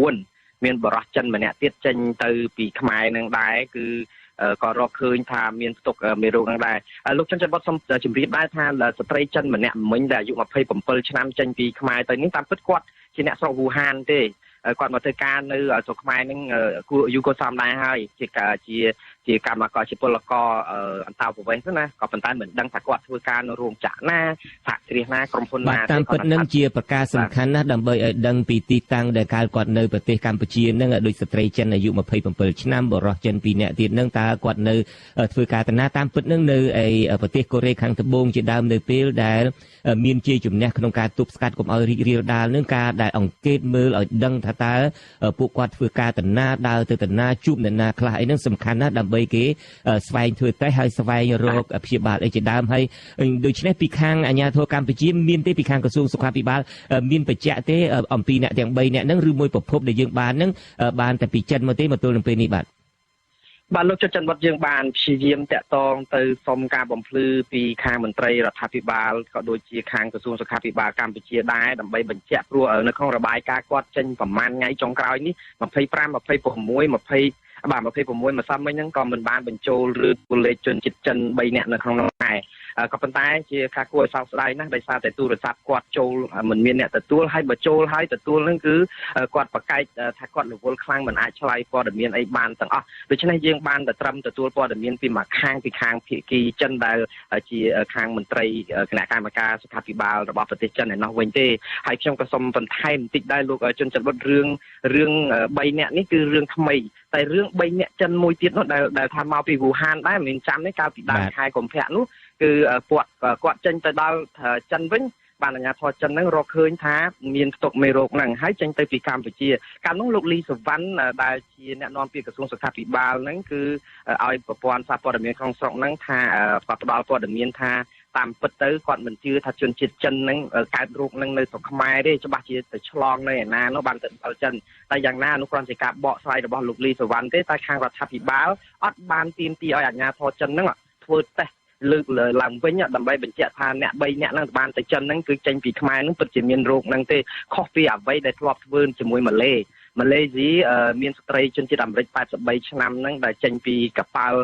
19មានបរិះចិនម្នាក់ទៀតចេញទៅពីខ្មែរហ្នឹងដែរគឺក៏រកឃើញថាមានផ្ទុកមេរោគហ្នឹងដែរលោកច័ន្ទច័ន្ទវត្តសូមជម្រាបដែរថាស្ត្រីចិនម្នាក់មិញដែលអាយុ27ឆ្នាំចេញពីខ្មែរទៅនេះតាមពិតគាត់ជាអ្នកស្រុកវូហានទេគាត់មកធ្វើការនៅស្រុកខ្មែរហ្នឹងគួរយូរក៏សមដែរហើយជាកម្មករជាពលករអន្តោប្រវេសន៍ទៅណាក៏ប៉ុន្តែមិនដឹងថាគាត់ធ្វើការនៅរោងចក្រណាសហគ្រាសណាក្រុមហ៊ុនណាតាមពិតនឹងជាប្រការសំខាន់ណាស់ដើម្បីឲ្យដឹងពីទីតាំងដែលគាត់នៅប្រទេសកម្ពុជានឹងដោយស្ត្រីចិនអាយុ27ឆ្នាំបរិះចិន2នាក់ទៀតនឹងតើគាត់នៅធ្វើការតាណាតាមពិតនឹងនៅប្រទេសកូរ៉េខាងត្បូងជាដើមនៅពេលដែលមានជ័យជំនះក្នុងការទប់ស្កាត់កុំឲ្យរីករាលដាលនឹងការដែលអង្កេតមើលឲ្យដឹងថាតើពួកគាត់ធ្វើការតាណាដើរទៅតាណាជួបអ្នកណាខ្លះអីនឹងសំខាន់ណាស់ដើម្បីគេស្វែងធ្វើតេស្តហើយស្វែងរកព្យាបាលអីជាដើមហើយដូច្នេះពីខាងអាជ្ញាធរកម្ពុជាមានទេពីខាងក្រសួងសុខាភិបាលមានបញ្ជាក់ទេអំពីអ្នកទាំង3នាក់ហ្នឹងឬមួយប្រភពដែលយើងបានហ្នឹងបានតែពីចិនមកទេមកទល់នឹងពេលនេះបាទលោកច័ន្ទច័ន្ទវត្តយើងបានព្យាយាមតាក់ទងទៅសុំការបំភ្លឺពីខាងមន្ត្រីរដ្ឋាភិបាលក៏ដូចជាខាងក្រសួងសុខាភិបាលកម្ពុជាដែរដើម្បីបញ្ជាក់ព្រោះនៅក្នុងរបាយការណ៍គាត់ចេញប្រហែលថ្ងៃចុងក្រោយនេះ25 26 26ម្សិលមិញហ្នឹងក៏មិនបានបញ្ចូលឬលេខជនជាតិចិន3នាក់នៅក្នុងនោះដែរក៏ប៉ុន្តែជាការគួរឲ្យសោកស្ដាយណាស់ដោយសារតែទូរស័ព្ទគាត់ចូលមិនមានអ្នកទទួលហើយបើចូលហើយទទួលហ្នឹងគឺគាត់ប្រកែកថាគាត់រវល់ខ្លាំងមិនអាចឆ្លើយព័ត៌មានអីបានទាំងអស់ដូច្នេះយើងបានតែត្រឹមទទួលព័ត៌មានពីមួយខាងភាគីចិនដែលជាខាងមន្ត្រីគណៈកម្មការសុខាភិបាលរបស់ប្រទេសចិនឯនោះវិញទេហើយខ្ញុំក៏សូមបន្ថែមបន្តិចដែរលោកជនច័ន្ទវត្តរឿង3នាក់នេះគឺរឿងថ្មីតែរឿង3នាក់ចិនមួយទៀតនោះដែលថាមកពីវូហានដែរមិនចាំទេកាលពីដើមខែកុម្ភៈនោះគឺគាត់ចេញទៅដល់ចិនវិញបានអាជ្ញាធរចិនហ្នឹងរកឃើញថាមានផ្ទុកមេរោគហ្នឹងហើយចេញទៅពីកម្ពុជាកាលនោះលោកលីសវណ្ណដែលជាអ្នកនាំពាក្យក្រសួងសុខាភិបាលហ្នឹងគឺឲ្យប្រព័ន្ធសារព័ត៌មានក្នុងស្រុកហ្នឹងថាគាត់ផ្ដល់ព័ត៌មានថាតាមពិតទៅគាត់មិនជឿថាជនជាតិចិនហ្នឹងកើតរោគហ្នឹងនៅស្រុកខ្មែរទេច្បាស់ជាទៅឆ្លងនៅឯណានោះបានទៅដល់ចិនតែយ៉ាងណានោះគ្រាន់តែការបកស្រាយរបស់លោកលីសវណ្ណទេតែខាងរដ្ឋាភិបាលអត់បានទាមទារឲ្យអាជ្ញាធរចិនហ្នឹងធ្វើតេស្តលើកឡើងវិញដើម្បីបញ្ជាក់ថាអ្នក3នាក់ហ្នឹងបានទៅចិនហ្នឹងគឺចេញពីខ្មែរហ្នឹងពិតជាមានរោគហ្នឹងទេខុសពីអ្វីដែលធ្លាប់ធ្វើជាមួយម៉ាឡេស៊ីមានស្ត្រីជនជាតិអាមេរិក83ឆ្នាំហ្នឹងដែលចេញពីកប៉ាល់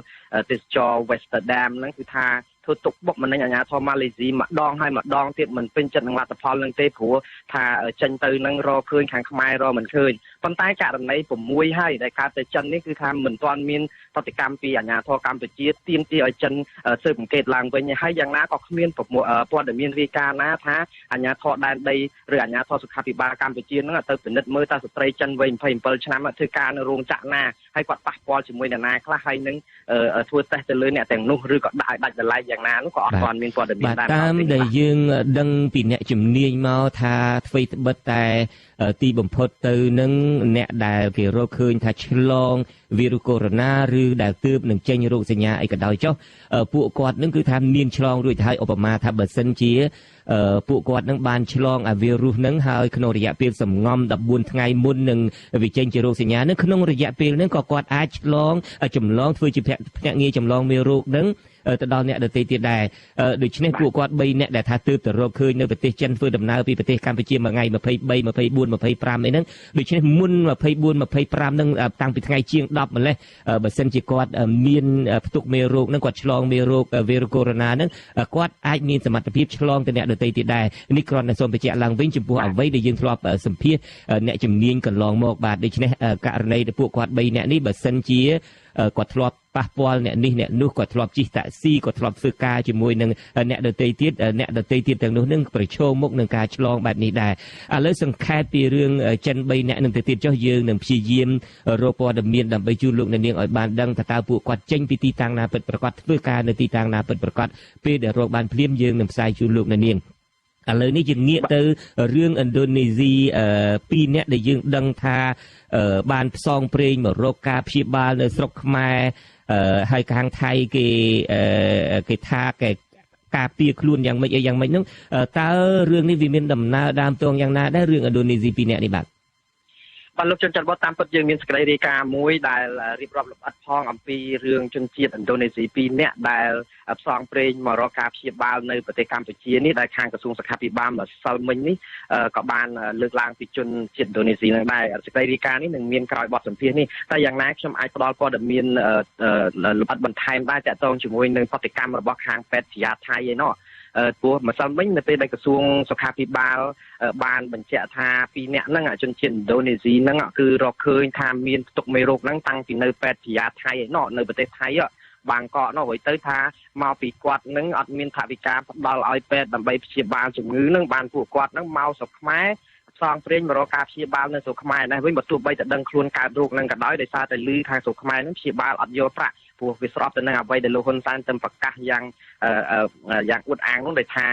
ទេសចរ Westerdam ហ្នឹងគឺថាធ្វើទុកបុកម្នេញអាជ្ញាធរម៉ាឡេស៊ីម្ដងហើយម្ដងទៀតមិនពេញចិត្តនឹងលទ្ធផលនឹងទេព្រោះថាចេញទៅនឹងរកឃើញខាងខ្មែររកមិនឃើញប៉ុន្តែករណី6ហើយដែលកើតទៅចិននេះគឺថាមិនទាន់មានប្រតិកម្មពីអាជ្ញាធរកម្ពុជាទាមទារឲ្យចិនស៊ើបអង្កេតឡើងវិញហើយយ៉ាងណាក៏គ្មានព័ត៌មានរាយការណ៍ណាថាអាជ្ញាធរដែនដីឬអាជ្ញាធរសុខាភិបាលកម្ពុជានឹងទៅពិនិត្យមើលតើស្ត្រីចិនវ័យ27ឆ្នាំធ្វើការនៅរោងចក្រណាហើយគាត់ប៉ះពាល់ជាមួយអ្នកណាខ្លះហើយនឹងធ្វើតេស្តទៅលើអ្នកទាំងនោះឬក៏ដាក់ឲ្យដាច់ដライយ៉ាងណានោះក៏អត់ទាន់មានព័ត៌មានដែរតាមដែលយើងដឹងពីអ្នកជំនាញមកថាអ្វីត្បិតតែទីបំផុតទៅនឹងអ្នកដែលគេរកឃើញថាឆ្លងវីរុសកូវីដ -19 ឬដែលទើបនឹងចេញរោគសញ្ញាអីក៏ដោយចុះពួកគាត់នឹងគឺថាមានឆ្លងរួចទៅហើយឧបមាថាបើសិនជាពួកគាត់នឹងបានឆ្លងអាវីរុសនឹងហើយក្នុងរយៈពេលសម្ងំ14ថ្ងៃមុននឹងវាចេញជារោគសញ្ញានឹងក្នុងរយៈពេលនឹងក៏គាត់អាចឆ្លងចម្លងធ្វើជាភ្នាក់ងារចម្លងមេរោគនឹងទៅដល់អ្នកដទៃទៀតដែរដូច្នេះពួកគាត់3នាក់ដែលថាទើបទៅរកឃើញនៅប្រទេសចិនធ្វើដំណើរពីប្រទេសកម្ពុជាមួយថ្ងៃ23 24 25អីហ្នឹងដូច្នេះមុន24 25ហ្នឹងតាំងពីថ្ងៃជាង10ម្លេះបើសិនជាគាត់មានផ្ទុកមេរោគហ្នឹងគាត់ឆ្លងមេរោគវីរុសកូវីដ -19 ហ្នឹងគាត់អាចមានសមត្ថភាពឆ្លងទៅអ្នកដទៃទៀតដែរនេះគ្រាន់តែសូមបញ្ជាក់ឡើងវិញចំពោះអ្វីដែលយើងធ្លាប់សម្ភាសអ្នកជំនាញកន្លងមកបាទដូច្នេះករណីដែលពួកគាត់3នាក់នេះបើសិនជាគាត់ធ្លាប់ប៉ះពាល់អ្នកនេះអ្នកនោះគាត់ធ្លាប់ជិះតាក់ស៊ីគាត់ធ្លាប់ធ្វើការជាមួយនឹងអ្នកដទៃទៀតទាំងនោះនឹងប្រឈមមុខនឹងការឆ្លងបែបនេះដែរឥឡូវសង្ខេបពីរឿងចិន3នាក់នឹងទៅទៀតចុះយើងនឹងព្យាយាមរកព័ត៌មានដើម្បីជួយលោកអ្នកនាងឲ្យបានដឹងថាតើពួកគាត់ចេញពីទីតាំងណាពិតប្រាកដធ្វើការនៅទីតាំងណាពិតប្រាកដពេលដែលរកបានភ្លាមយើងនឹងផ្សាយជូនលោកអ្នកនាងឥឡូវនេះយើងងាកទៅរឿងឥណ្ឌូនេស៊ី2នាក់ដែលយើងដឹងថាបានផ្សងព្រេងមករកការព្យាបាលនៅស្រុកខ្មែរ ហើយខាងថៃគេថាគេការពារខ្លួនយ៉ាងម៉េចយ៉ាងម៉េចនោះតើរឿងនេះវាមានដំណើរដើមទងយ៉ាងណាដែររឿងឥណ្ឌូនេស៊ី2នាក់នេះបាទលោកជនច័ន្ទវត្តតាមពិតយើងមានសេចក្តីរាយការណ៍មួយដែលរៀបរាប់លម្អិតផងអំពីរឿងជនជាតិឥណ្ឌូនេស៊ី2នាក់ដែលផ្សងព្រេងមករកការព្យាបាលនៅប្រទេសកម្ពុជានេះដែលខាងក្រសួងសុខាភិបាលម្សិលមិញនេះក៏បានលើកឡើងពីជនជាតិឥណ្ឌូនេស៊ីនឹងដែរសេចក្តីរាយការណ៍នេះនឹងមានក្រោយបទសម្ភាសន៍នេះតែយ៉ាងណាខ្ញុំអាចផ្ដល់ព័ត៌មានលម្អិតបន្ថែមដែរទាក់ទងជាមួយនឹងប្រតិកម្មរបស់ខាងពេទ្យជាថៃឯណោះព្រោះម្សិលមិញនៅពេលដែលក្រសួងសុខាភិបាលបានបញ្ជាក់ថា2នាក់ហ្នឹងជនជាតិឥណ្ឌូនេស៊ីហ្នឹងគឺរកឃើញថាមានផ្ទុកមេរោគហ្នឹងតាំងពីនៅពេទ្យជាថៃឯណោះនៅប្រទេសថៃបាងកកនោះហើយទៅថាមកពីគាត់នឹងអត់មានថវិកាផ្ដល់ឲ្យពេទ្យដើម្បីព្យាបាលជំងឺនឹងបានពួកគាត់នឹងមកស្រុកខ្មែរផ្សងព្រេងមករកការព្យាបាលនៅស្រុកខ្មែរដែរវិញបើទោះបីតែដឹងខ្លួនកើតរោគនឹងក៏ដោយដោយសារតែលឺខាងស្រុកខ្មែរនឹងព្យាបាលអត់យកប្រាក់ព្រោះវាស្របទៅនឹងអ្វីដែលលោកហ៊ុនសែនទៅប្រកាសយ៉ាងអួតអាងនោះដែលថា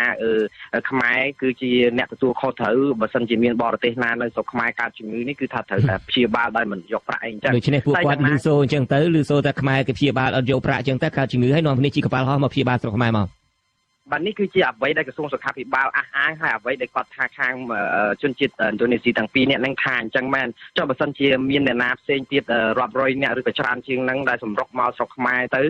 ខ្មែរគឺជាអ្នកទទួលខុសត្រូវបើសិនជាមានបរទេសណានៅស្រុកខ្មែរកើតជំងឺនេះគឺថាត្រូវតែព្យាបាលដោយមិនយកប្រាក់អីចឹងដូច្នេះពួកគាត់លឺសូរអញ្ចឹងទៅលឺសូរតែខ្មែរគេព្យាបាលអត់យកប្រាក់អញ្ចឹងទៅកើតជំងឺហើយនាំគ្នាជិះកប៉ាល់ហោះមកព្យាបាលស្រុកខ្មែរមកបាទនេះគឺជាអ្វីដែលក្រសួងសុខាភិបាលអះអាងហើយអ្វីដែលគាត់ថាខាងជនជាតិឥណ្ឌូនេស៊ីទាំងពីរនាក់នឹងថាអញ្ចឹងមែនចុះបើសិនជាមានអ្នកណាផ្សេងទៀតរាប់រយនាក់ឬក៏ច្រើនជាងហ្នឹងដែលសម្រុកមកស្រុកខ្មែរទៅ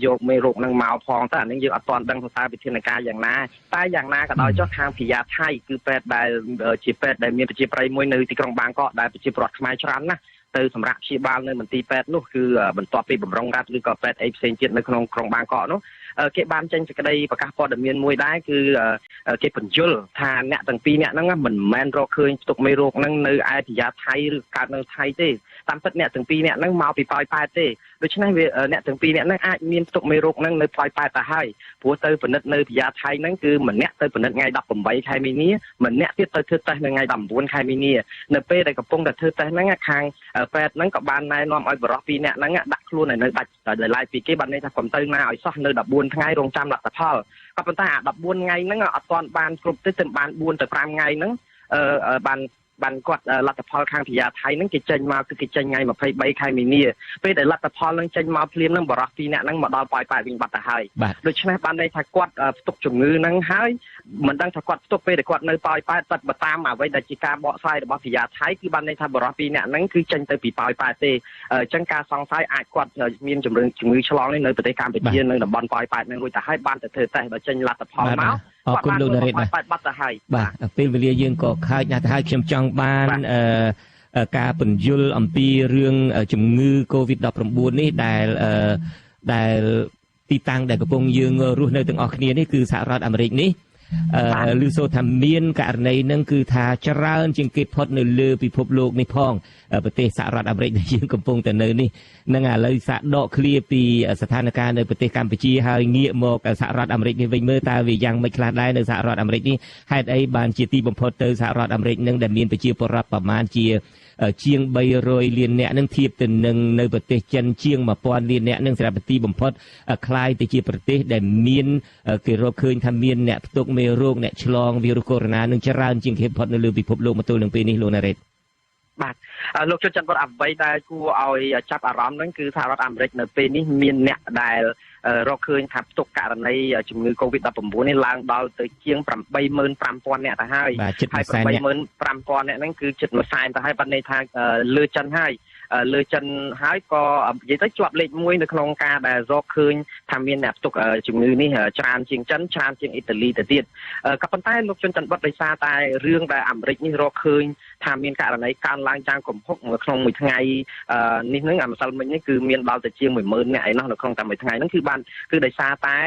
យកមេរោគហ្នឹងមកផងតែអានេះយើងអត់ទាន់ដឹងថាវិធានការយ៉ាងណាតែយ៉ាងណាក៏ដោយចុះខាងភិយាថៃគឺពេទ្យដែលជាពេទ្យដែលមានប្រជាប្រិយមួយនៅទីក្រុងបាងកកដែលប្រជាពលរដ្ឋខ្មែរច្រើនណាស់ទៅសម្រាប់ព្យាបាលនៅមន្ទីរពេទ្យនោះគឺបន្ទាប់ពីបំរុងរដ្ឋឬក៏ពេទ្យអីផ្សេងទៀតនៅក្នុងក្រុងបាងកកនោះគេបានចេញសេចក្តីប្រកាសព័ត៌មានមួយដែរគឺគេបញ្យល់ថាអ្នកទាំងពីរអ្នកហ្នឹងមិនមែនរកឃើញផ្ទុកមេរោគហ្នឹងនៅឯភិយាថៃឬកើតនៅថៃទេតាមពិតអ្នកទាំងពីរអ្នកហ្នឹងមកពីប៉ោយប៉ែតទេដូច្នេះអ្នកទាំងពីរអ្នកហ្នឹងអាចមានផ្ទុកមេរោគហ្នឹងនៅប៉ោយប៉ែតទៅហើយព្រោះទៅពិនិត្យនៅភិយាថៃហ្នឹងគឺម្នាក់ទៅពិនិត្យថ្ងៃ18ខែមីនាម្នាក់ទៀតទៅធ្វើតេស្តនៅថ្ងៃ19ខែមីនានៅពេលដែលកំពុងតែធ្វើតេស្តហ្នឹងខាងពេទ្យហ្នឹងក៏បានណែនាំឲ្យបរិសុទ្ធ2នាក់ហ្នឹងដាក់ខ្លួននៅដាច់ដោយឡែកពីគេបានន័យថាកុំទៅណាឲ្យសោះនៅ14ថ្ងៃរងចាំលទ្ធផលក៏ប៉ុន្តែអា14ថ្ងៃហ្នឹងអត់ទាន់បានគ្រប់ទេតែបាន4ទៅ5ថ្ងៃហ្នឹងបានគាត់លទ្ធផលខាងភិយាថៃហ្នឹងគេចេញមកគឺគេចេញថ្ងៃ23ខែមីនាពេលដែលលទ្ធផលហ្នឹងចេញមកភ្លាមហ្នឹងបរិសុទ្ធ2នាក់ហ្នឹងមកដល់ប៉ោយប៉ែតវិញបាត់ទៅហើយដូច្នេះបានន័យថាគាត់ផ្ទុកជំងឺហ្នឹងហើយមិនដឹងថាគាត់ផ្ទុកពេលដែលគាត់នៅប៉ោយប៉ែតតែបើតាមអ្វីដែលជាការបកស្រាយរបស់ភិយាថៃគឺបានន័យថាបរិសុទ្ធ2នាក់ហ្នឹងគឺចេញទៅពីប៉ោយប៉ែតទេអញ្ចឹងការសង្ស័យអាចគាត់មានជំងឺឆ្លងនេះនៅប្រទេសកម្ពុជានៅតំបន់ប៉ោយប៉ែតហ្នឹងរួចទៅហើយបានទៅធ្វើតេស្តបើចេញលទ្ធផលមកអរគុណលោកនារិតបាត់ទៅហើយបាទពេលវេលាយើងក៏ខាតណាស់ទៅហើយខ្ញុំចង់បានការពន្យល់អំពីរឿងជំងឺ COVID-19 នេះដែលទីតាំងដែលកំពុងយើងរស់នៅទាំងអស់គ្នានេះគឺសហរដ្ឋអាមេរិកនេះឮសូរថាមានករណីហ្នឹងគឺថាច្រើនជាងគេផុតនៅលើពិភពលោកនេះផងប្រទេសសហរដ្ឋអាមេរិកដែលយើងកំពុងតែនៅនេះនឹងឥឡូវសាកដកឃ្លាពីស្ថានភាពនៅប្រទេសកម្ពុជាហើយងាកមកសហរដ្ឋអាមេរិកនេះវិញមើលតើវាយ៉ាងម៉េចខ្លះដែរនៅសហរដ្ឋអាមេរិកនេះហេតុអីបានជាទីបំផុតទៅសហរដ្ឋអាមេរិកនឹងដែលមានប្រជាពលរដ្ឋប្រមាណជាង300លាននាក់នឹងធៀបទៅនឹងនៅប្រទេសចិនជាង1000លាននាក់នឹងសម្រាប់ទីបំផុតคล้ายទៅជាប្រទេសដែលមានគេរកឃើញថាមានអ្នកផ្ទុកមេរោគអ្នកឆ្លងវីរុសកូវីដ -19 នឹងច្រើនជាងគេផុតនៅលើពិភពលោកមកទល់នឹងពេលនេះលោកណារ៉េតបាទលោកជនច័ន្ទវត្តអ្វីដែលគួរឲ្យចាប់អារម្មណ៍ហ្នឹងគឺសហរដ្ឋអាមេរិកនៅពេលនេះមានអ្នកដែលរកឃើញថាផ្ទុកករណីជំងឺ COVID-19 នេះឡើងដល់ទៅជាង 85,000 នាក់ទៅហើយ85,000 នាក់ហ្នឹងគឺជិត100,000ទៅហើយបានន័យថាលើចិនហើយលើចិនហើយក៏និយាយទៅជាប់លេខ1នៅក្នុងការដែលរកឃើញថាមានអ្នកផ្ទុកជំងឺនេះច្រើនជាងចិនច្រើនជាងអ៊ីតាលីទៅទៀតក៏ប៉ុន្តែលោកជនច័ន្ទវត្តដោយសារតែរឿងដែលអាមេរិកនេះរកឃើញថាមានករណីកើនឡើងយ៉ាងគំហុកក្នុងមួយថ្ងៃនេះហ្នឹងម្សិលមិញនេះគឺមានដល់ទៅជាង 10,000 នាក់ឯណោះនៅក្នុងតែមួយថ្ងៃហ្នឹងគឺដោយសារតែ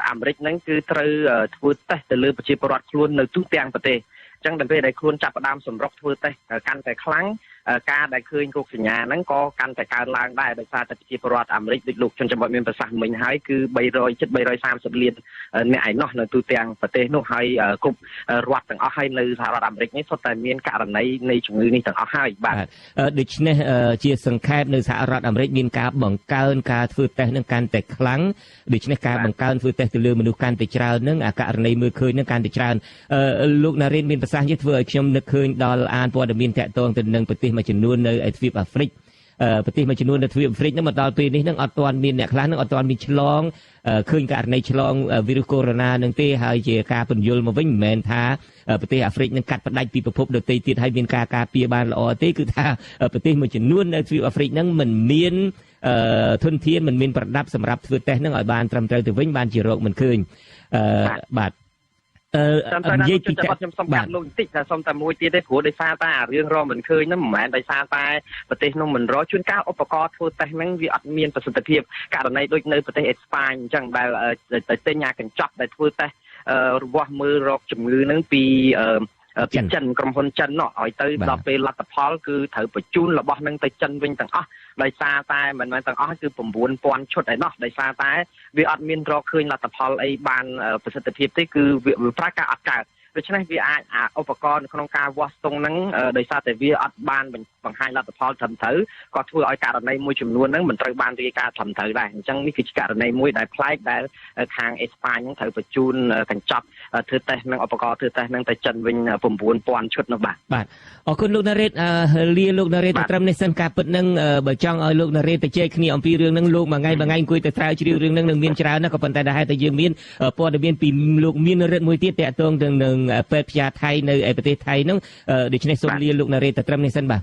អាមេរិកហ្នឹងគឺត្រូវធ្វើតេស្តទៅលើប្រជាពលរដ្ឋខ្លួននៅទូទាំងប្រទេសអញ្ចឹងដល់ពេលដែលខ្លួនចាប់ផ្ដើមសម្រុកធ្វើតេស្តកាន់តែខ្លាំងការដែលឃើញរោគសញ្ញាហ្នឹងក៏កាន់តែកើនឡើងដែរដោយសារតែប្រជាពលរដ្ឋអាមេរិកដូចលោកជនច័ន្ទវត្តមានប្រសាសន៍មិញហើយគឺ330លានអ្នកឯណោះនៅទូទាំងប្រទេសនោះហើយគ្រប់រដ្ឋទាំងអស់ហើយនៅសហរដ្ឋអាមេរិកនេះសុទ្ធតែមានករណីនៃជំងឺនេះទាំងអស់ហើយបាទដូច្នេះជាសង្ខេបនៅសហរដ្ឋអាមេរិកមានការបង្កើនការធ្វើតេស្តនឹងកាន់តែខ្លាំងដូច្នេះការបង្កើនធ្វើតេស្តទៅលើមនុស្សកាន់តែច្រើននឹងករណីមើលឃើញនឹងកាន់តែច្រើនលោកណារ៉េនមានប្រសាសន៍នេះធ្វើឲ្យខ្ញុំនឹកឃើញដល់អានព័ត៌មានតាក់ទងទៅនឹងប្រទេសមួយចំនួននៅទ្វីបអាហ្វ្រិក ប្រទេសមួយចំនួននៅទ្វីបអាហ្វ្រិកហ្នឹងមកដល់ពេលនេះហ្នឹងអត់ទាន់មានអ្នកខ្លះហ្នឹងអត់ទាន់មានឆ្លងឃើញករណីឆ្លងវីរុសកូវីដ -19 ហ្នឹងទេហើយជាការពន្យល់មកវិញមិនមែនថាប្រទេសអាហ្វ្រិកនឹងកាត់ផ្ដាច់ពីប្រភពដទៃទៀតហើយមានការការពារបានល្អទេគឺថាប្រទេសមួយចំនួននៅទ្វីបអាហ្វ្រិកហ្នឹងមិនមានធនធានមិនមានប្រដាប់សម្រាប់ធ្វើតេស្តហ្នឹងឲ្យបានត្រឹមត្រូវទៅវិញបានជារកមិនឃើញបាទនិយាយពីខ្ញុំសុំកាត់លោកបន្តិចតែសុំតែមួយទៀតទេព្រោះដោយសារតែរឿងរកមិនឃើញហ្នឹងមិនមែនដោយសារតែប្រទេសនោះមិនរកជួនកាលឧបករណ៍ធ្វើតេស្តហ្នឹងវាអត់មានប្រសិទ្ធភាពករណីដូចនៅប្រទេសអេស្ប៉ាញអញ្ចឹងដែលតែទិញអាកញ្ចប់ដែលធ្វើតេស្តរបស់មើលរកជំងឺហ្នឹងពីចិនក្រុមហ៊ុនចិននោះឲ្យទៅដល់ពេលលទ្ធផលគឺត្រូវបញ្ជូនរបស់នឹងទៅចិនវិញទាំងអស់ដោយសារតែមិនមែនទាំងអស់គឺ 9,000 ឈុតឯណោះដោយសារតែវាអត់មានរកឃើញលទ្ធផលអីបានប្រសិទ្ធភាពទេគឺវាប្រើការអត់កើតដូច្នេះវាអាចឧបករណ៍នៅក្នុងការវាស់ស្ទង់ហ្នឹងដោយសារតែវាអត់បានបង្ហាញលទ្ធផលត្រឹមត្រូវក៏ធ្វើឲ្យករណីមួយចំនួនហ្នឹងមិនត្រូវបានរាយការណ៍ត្រឹមត្រូវដែរអញ្ចឹងនេះគឺជាករណីមួយដែលប្លែកដែលខាងអេស្ប៉ាញហ្នឹងត្រូវបញ្ជូនកញ្ចប់ធ្វើតេស្តនឹងឧបករណ៍ធ្វើតេស្តហ្នឹងទៅចិនវិញ 9,000 ឈុតនោះបាទអរគុណលោកណារ៉េតលាលោកណារ៉េតទៅត្រឹមនេះសិនការពិតហ្នឹងបើចង់ឲ្យលោកណារ៉េតទៅជែកគ្នាអំពីរឿងហ្នឹងលោកមួយថ្ងៃអង្គុយទៅត្រាវជ្រាវរឿងហ្នឹងនឹងមានច្រើនណាស់ក៏ប៉ុន្តែដែលហេតុតែយើងមានព័ត៌មានពីលោកមានរិទ្ធមួយទៀតតាក់ទងទៅនឹងពេទ្យព្យាថៃនៅឯប្រទេសថៃហ្នឹងដូច្នេះសូមលាលោកណារ៉េតទៅត្រឹមនេះសិនបាទ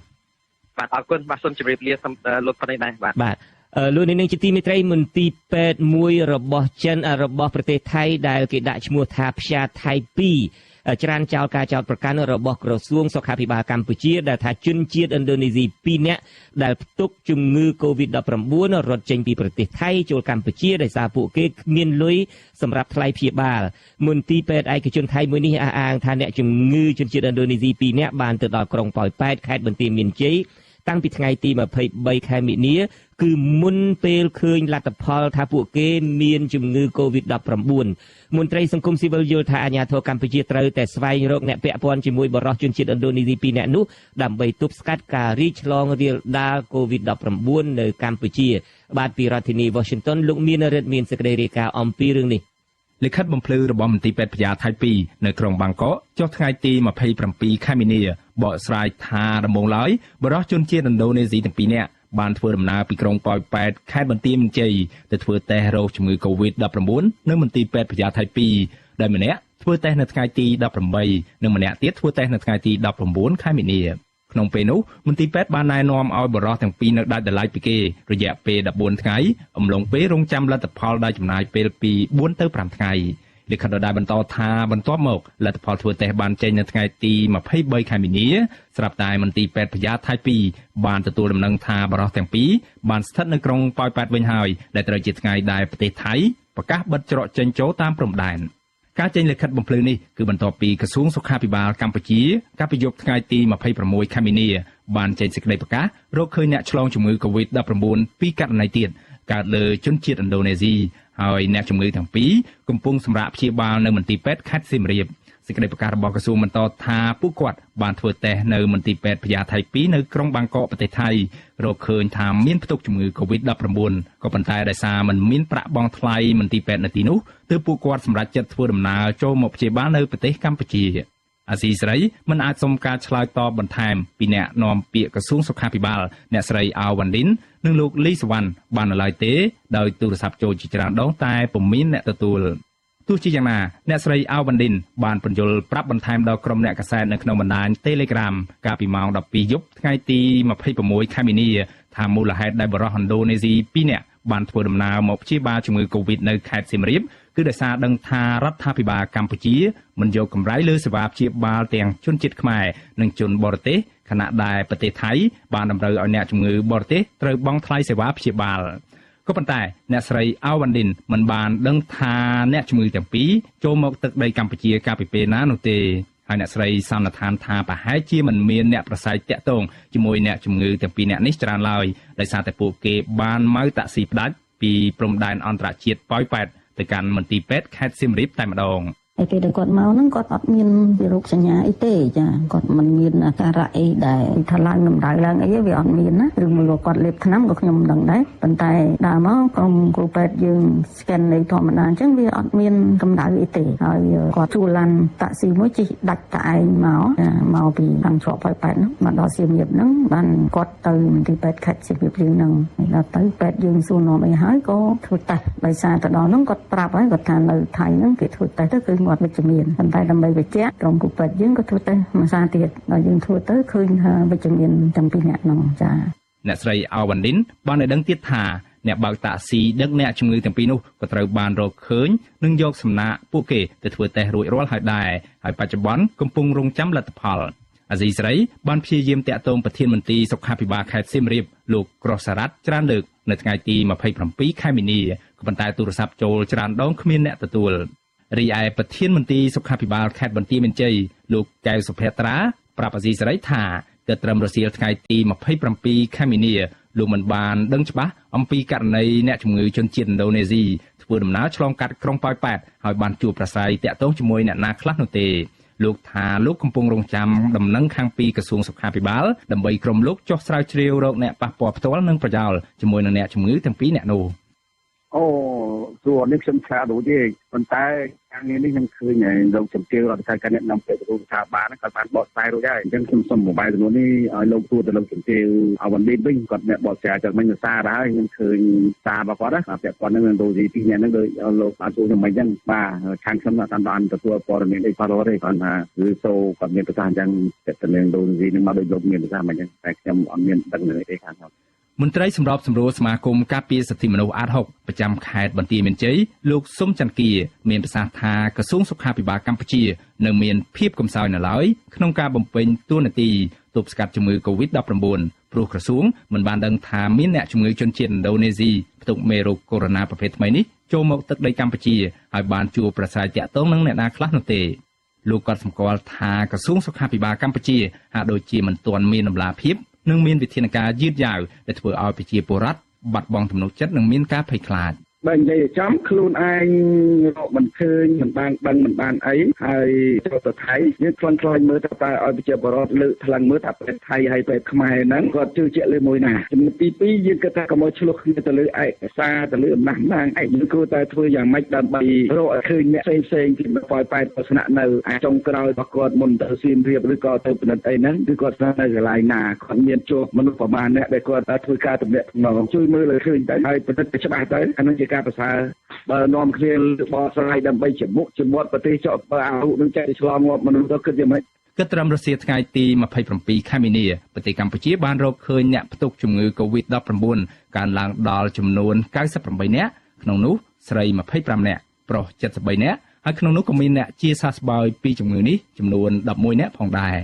អរគុណបាទសូមជម្រាបលាលោកប៉ុណ្ណេះដែរបាទលោកនាងជាទីមេត្រីមន្ទីរពេទ្យមួយរបស់ចិនរបស់ប្រទេសថៃដែលគេដាក់ឈ្មោះថាព្យាថៃ2ច្រានចោលការចោទប្រកាន់របស់ក្រសួងសុខាភិបាលកម្ពុជាដែលថាជនជាតិឥណ្ឌូនេស៊ី2នាក់ដែលផ្ទុកជំងឺ COVID-19 រត់ចេញពីប្រទេសថៃចូលកម្ពុជាដោយសារពួកគេគ្មានលុយសម្រាប់ថ្លៃព្យាបាលមន្ទីរពេទ្យឯកជនថៃមួយនេះអះអាងថាអ្នកជំងឺជនជាតិឥណ្ឌូនេស៊ី2នាក់បានទៅដល់ក្រុងប៉ោយប៉ែតខេត្តបន្ទាយមានជ័យតាំងពីថ្ងៃទី23ខែមិនិនាគឺមុនពេលឃើញលទ្ធផលថាពួកគេមានជំងឺ COVID-19 មន្ត្រីសង្គមស៊ីវិលយល់ថាអាជ្ញាធរកម្ពុជាត្រូវតែស្វែងរកអ្នកពាក់ព័ន្ធជាមួយបរិសុទ្ធជនជាតិឥណ្ឌូនេស៊ី2នាក់នោះដើម្បីទប់ស្កាត់ការរីកឆ្លងរាលដាល COVID-19 នៅកម្ពុជាបាទពីរដ្ឋធានី Washington លោកមានរិទ្ធមានសេចក្តីរាយការណ៍អំពីរឿងនេះលិខិតបំភ្លឺរបស់មន្ទីរពេទ្យព្យាថៃ2នៅក្រុងបាងកកចុះថ្ងៃទី27ខែមីនាបកស្រាយថាដំបូងឡើយបរិសុទ្ធជនជាតិឥណ្ឌូនេស៊ីទាំង2នាក់បានធ្វើដំណើរពីក្រុងប៉ោយប៉ែតខេត្តបន្ទាយមានជ័យទៅធ្វើតេស្តរោគជំងឺ COVID-19 នៅមន្ទីរពេទ្យព្យាថៃ2ដោយម្នាក់ធ្វើតេស្តនៅថ្ងៃទី18និងម្នាក់ទៀតធ្វើតេស្តនៅថ្ងៃទី19ខែមីនាក្នុងពេលនោះមន្ទីរពេទ្យបានណែនាំឲ្យបរិសុទ្ធទាំងពីរនៅដាច់ដោយឡែកពីគេរយៈពេល14ថ្ងៃអំឡុងពេលរងចាំលទ្ធផលដែលចំណាយពេលពី4ទៅ5ថ្ងៃលិខិតដដែលបន្តថាបន្ទាប់មកលទ្ធផលធ្វើតេស្តបានចេញនៅថ្ងៃទី23ខែមីនាស្រាប់តែមន្ទីរពេទ្យព្យាថៃ2បានទទួលដំណឹងថាបរិសុទ្ធទាំងពីរបានស្ថិតនៅក្រុងប៉ោយប៉ែតវិញហើយដែលត្រូវជាថ្ងៃដែលប្រទេសថៃប្រកាសបិទច្រកចេញចូលតាមព្រំដែនការចេញលិខិតបំភ្លឺនេះគឺបន្ទាប់ពីក្រសួងសុខាភិបាលកម្ពុជាកាលពីយប់ថ្ងៃទី26ខែមីនាបានចេញសេចក្តីប្រកាសរកឃើញអ្នកឆ្លងជំងឺ COVID-19 ពីករណីទៀតកើតលើជនជាតិឥណ្ឌូនេស៊ីហើយអ្នកជំងឺទាំងពីរកំពុងសម្រាកព្យាបាលនៅមន្ទីរពេទ្យខេត្តសៀមរាបសេចក្តីប្រកាសរបស់ក្រសួងបន្តថាពួកគាត់បានធ្វើតេស្តនៅមន្ទីរពេទ្យព្យាថៃ2នៅក្រុងបាងកកប្រទេសថៃរកឃើញថាមានផ្ទុកជំងឺ COVID-19 ក៏ប៉ុន្តែដោយសារមិនមានប្រាក់បង់ថ្លៃមន្ទីរពេទ្យនៅទីនោះទើបពួកគាត់សម្រេចចិត្តធ្វើដំណើរចូលមកព្យាបាលនៅប្រទេសកម្ពុជាអាស៊ីសេរីមិនអាចសុំការឆ្លើយតបបន្ថែមពីអ្នកនាំពាក្យក្រសួងសុខាភិបាលអ្នកស្រីអាវ៉ាន់ឌិននិងលោកលីសវណ្ណបាននៅឡើយទេដោយទូរស័ព្ទចូលជាច្រើនដងតែពុំមានអ្នកទទួលទោះជាយ៉ាងណាអ្នកស្រីអាវ៉ាន់ឌិនបានបញ្យល់ប្រាប់បន្ថែមដល់ក្រុមអ្នកកាសែតនៅក្នុងបណ្ដាញ Telegram កាលពីម៉ោង 12 យប់ថ្ងៃទី26ខែមីនាថាមូលហេតុដែលបរិសុទ្ធឥណ្ឌូនេស៊ី2នាក់បានធ្វើដំណើរមកព្យាបាលជំងឺ Covid នៅខេត្តសៀមរាបគឺដោយសារដឹងថារដ្ឋាភិបាលកម្ពុជាមិនយកកម្រៃលើសេវាព្យាបាលទាំងជនជាតិខ្មែរនិងជនបរទេសខណៈដែលប្រទេសថៃបានតម្រូវឲ្យអ្នកជំងឺបរទេសត្រូវបង់ថ្លៃសេវាព្យាបាលក៏ប៉ុន្តែអ្នកស្រីអាវ៉ាន់ឌិនមិនបានដឹងថាអ្នកជំងឺទាំងពីរចូលមកទឹកដីកម្ពុជាកាលពីពេលណានោះទេហើយអ្នកស្រីសន្និដ្ឋានថាប្រហែលជាមិនមានអ្នកប្រស័យតាក់ទងជាមួយអ្នកជំងឺទាំងពីរអ្នកនេះច្រើនឡើយដោយសារតែពួកគេបានម៉ៅតាក់ស៊ីផ្ដាច់ពីព្រំដែនអន្តរជាតិប៉ោយប៉ែតទៅកាន់មន្ទីរពេទ្យខេត្តសៀមរាបតែម្ដង ហើយពេលដែលគាត់មកហ្នឹងគាត់អត់មានវិរោគសញ្ញាអីទេចាគាត់មិនមានអាការៈអីដែលថាឡើងកម្ដៅឡើងអីវាអត់មានណាឬមួយគាត់លេបថ្នាំក៏ខ្ញុំមិនដឹងដែរប៉ុន្តែដើរមកក្រុមគ្រូពេទ្យយើង scan នៃធម្មតាអញ្ចឹងវាអត់មានកម្ដៅអីទេហើយគាត់ជួលឡានតាក់ស៊ីមួយជិះដាច់តែឯងមកពីខាងច្រកប៉ោយប៉ែតហ្នឹងមកដល់សៀមរាបហ្នឹងបានគាត់ទៅមន្ទីរពេទ្យខេត្តសៀមរាបរៀងហ្នឹងដល់ទៅពេទ្យយើងសួរនាំអីហើយក៏ធ្វើតេស្តដោយសារទៅដល់ហ្នឹងគាត់ប្រាប់ហើយគាត់ថានៅថៃហ្នឹងគេធ្វើតេស្តទៅគឺមាត់វិជ្ជមានប៉ុន្តែដើម្បីបញ្ជាក់ក្រុមគ្រូពេទ្យយើងក៏ធ្វើតេស្តមួយសារទៀតដល់យើងធ្វើទៅឃើញថាវិជ្ជមានទាំងពីរអ្នកហ្នឹងចាអ្នកស្រីអវ៉ាន់ឌិនបានឲ្យដឹងទៀតថាអ្នកបើកតាក់ស៊ីដឹកអ្នកជំងឺទាំងពីរនោះក៏ត្រូវបានរកឃើញនិងយកសំណាក់ពួកគេទៅធ្វើតេស្តរួចរាល់ហើយដែរហើយបច្ចុប្បន្នកំពុងរងចាំលទ្ធផលអាស៊ីសេរីបានព្យាយាមតាក់ទងប្រធានមន្ត្រីសុខាភិបាលខេត្តសៀមរាបលោកក្រោះសារ៉ាត់ច្រើនលើកនៅថ្ងៃទី27ខែមីនាក៏ប៉ុន្តែទូរស័ព្ទចូលច្រើនដងគ្មានអ្នកទទួលរីឯប្រធានមន្ត្រីសុខាភិបាលខេត្តបន្ទាយមានជ័យលោកកែវសុភត្រាប្រាប់អាស៊ីសេរីថាគិតត្រឹមរសៀលថ្ងៃទី27ខែមីនាលោកមិនបានដឹងច្បាស់អំពីករណីអ្នកជំងឺជនជាតិឥណ្ឌូនេស៊ីធ្វើដំណើរឆ្លងកាត់ក្រុងប៉ោយប៉ែតហើយបានជួបប្រស័យតាក់ទងជាមួយអ្នកណាខ្លះនោះទេលោកថាលោកកំពុងរងចាំដំណឹងខាងពីក្រសួងសុខាភិបាលដើម្បីក្រុមលោកចុះស្រាវជ្រាវរកអ្នកប៉ះពាល់ផ្ទាល់និងប្រយោលជាមួយនឹងអ្នកជំងឺទាំងពីរអ្នកនោះព្រោះនេះខ្ញុំឆ្លាតដូចទេប៉ុន្តែការងារនេះខ្ញុំឃើញលោកជំទាវរដ្ឋាភិបាលអ្នកនាំពាក្យក្រសួងស្ថាប័នគាត់បានបកស្រាយរួចហើយអញ្ចឹងខ្ញុំសូមମୋបាយចំនួននេះឲ្យលោកទួទៅលោកជំទាវអវ៉ាន់ឌិនវិញគាត់អ្នកបកស្រាយจากមិញទៅសារហើយខ្ញុំឃើញសាររបស់គាត់ណាពាក់ព័ន្ធនឹងដូស៊ីពីរអ្នកហ្នឹងដោយលោកបានទូទៅមិញអញ្ចឹងបាទខាងខ្ញុំបានទទួលព័ត៌មានអីប៉ះរទេគាត់ថាគឺសូគាត់មានប្រសាសន៍អញ្ចឹងតែទៅនឹងដូស៊ីហ្នឹងមកដោយលោកមានប្រសាសន៍មិញអញ្ចឹងតែខ្ញុំអត់មានដឹងនៅទេខាងខ្ញុំមន្ត្រីសម្របសម្រួលសមាគមការពារសិទ្ធិមនុស្សអាត6ប្រចាំខេត្តបន្ទាយមានជ័យលោកស៊ុំច័ន្ទគាមានប្រសាសន៍ថាក្រសួងសុខាភិបាលកម្ពុជានៅមានភាពកំសោយនៅឡើយក្នុងការបំពេញតួនាទីទប់ស្កាត់ជំងឺ Covid-19 ព្រោះក្រសួងមិនបានដឹងថាមានអ្នកជំងឺជនជាតិឥណ្ឌូនេស៊ីផ្ទុកមេរោគកូវីដ -19 ប្រភេទថ្មីនេះចូលមកទឹកដីកម្ពុជាហើយបានជួបប្រស័យតាក់ទងនឹងអ្នកណាខ្លះនោះទេលោកក៏សម្គាល់ថាក្រសួងសុខាភិបាលកម្ពុជាហាក់ដូចជាមិនទាន់មានដំណាភាពនឹងមានវិធានការយឺតយ៉ាវដែលធ្វើឲ្យប្រជាពលរដ្ឋបាត់បង់ទំនុកចិត្តនិងមានការភ័យខ្លាចបើនិយាយចំខ្លួនឯងរកមិនឃើញមិនបានដឹងមិនបានអីហើយចូលទៅថៃយើងខ្លាំងខ្លាញ់មើលទៅតើឲ្យប្រជាពលរដ្ឋលើកថ្លឹងមើលថាប្រទេសថៃហើយប្រទេសខ្មែរហ្នឹងគាត់ជឿជាក់លើមួយណាចំណុចទី2យើងគិតថាកុំឲ្យឆ្លោះគ្នាទៅលើឯកសារទៅលើអំណាចឯងយើងគួរតែធ្វើយ៉ាងម៉េចដើម្បីរកឲ្យឃើញអ្នកផ្សេងពីប៉ោយប៉ែតស្នាក់នៅអាចុងក្រោយរបស់គាត់មុនទៅសៀមរាបឬក៏ទៅពិនិត្យអីហ្នឹងគឺគាត់ស្នាក់នៅកន្លែងណាគាត់មានជួបមនុស្សប្រមាណអ្នកដែលគាត់ធ្វើការទំនាក់ទំនងជួយមើលឲ្យឃើញទៅហើយពិនិត្យច្បាស់ទៅអានោះជាការប្រសើរបើនាំគ្នាបកស្រាយដើម្បីជាមុខជាមាត់ប្រទេសចោលបើអានឹងចែកឆ្លងងាប់មនុស្សទៅគិតយ៉ាងម៉េចគិតត្រឹមរសៀលថ្ងៃទី27ខែមីនាប្រទេសកម្ពុជាបានរកឃើញអ្នកផ្ទុកជំងឺ Covid-19 កើនឡើងដល់ចំនួន98នាក់ក្នុងនោះស្រី25នាក់ប្រុស73នាក់ហើយក្នុងនោះក៏មានអ្នកជាសះស្បើយពីជំងឺនេះចំនួន11នាក់ផងដែរ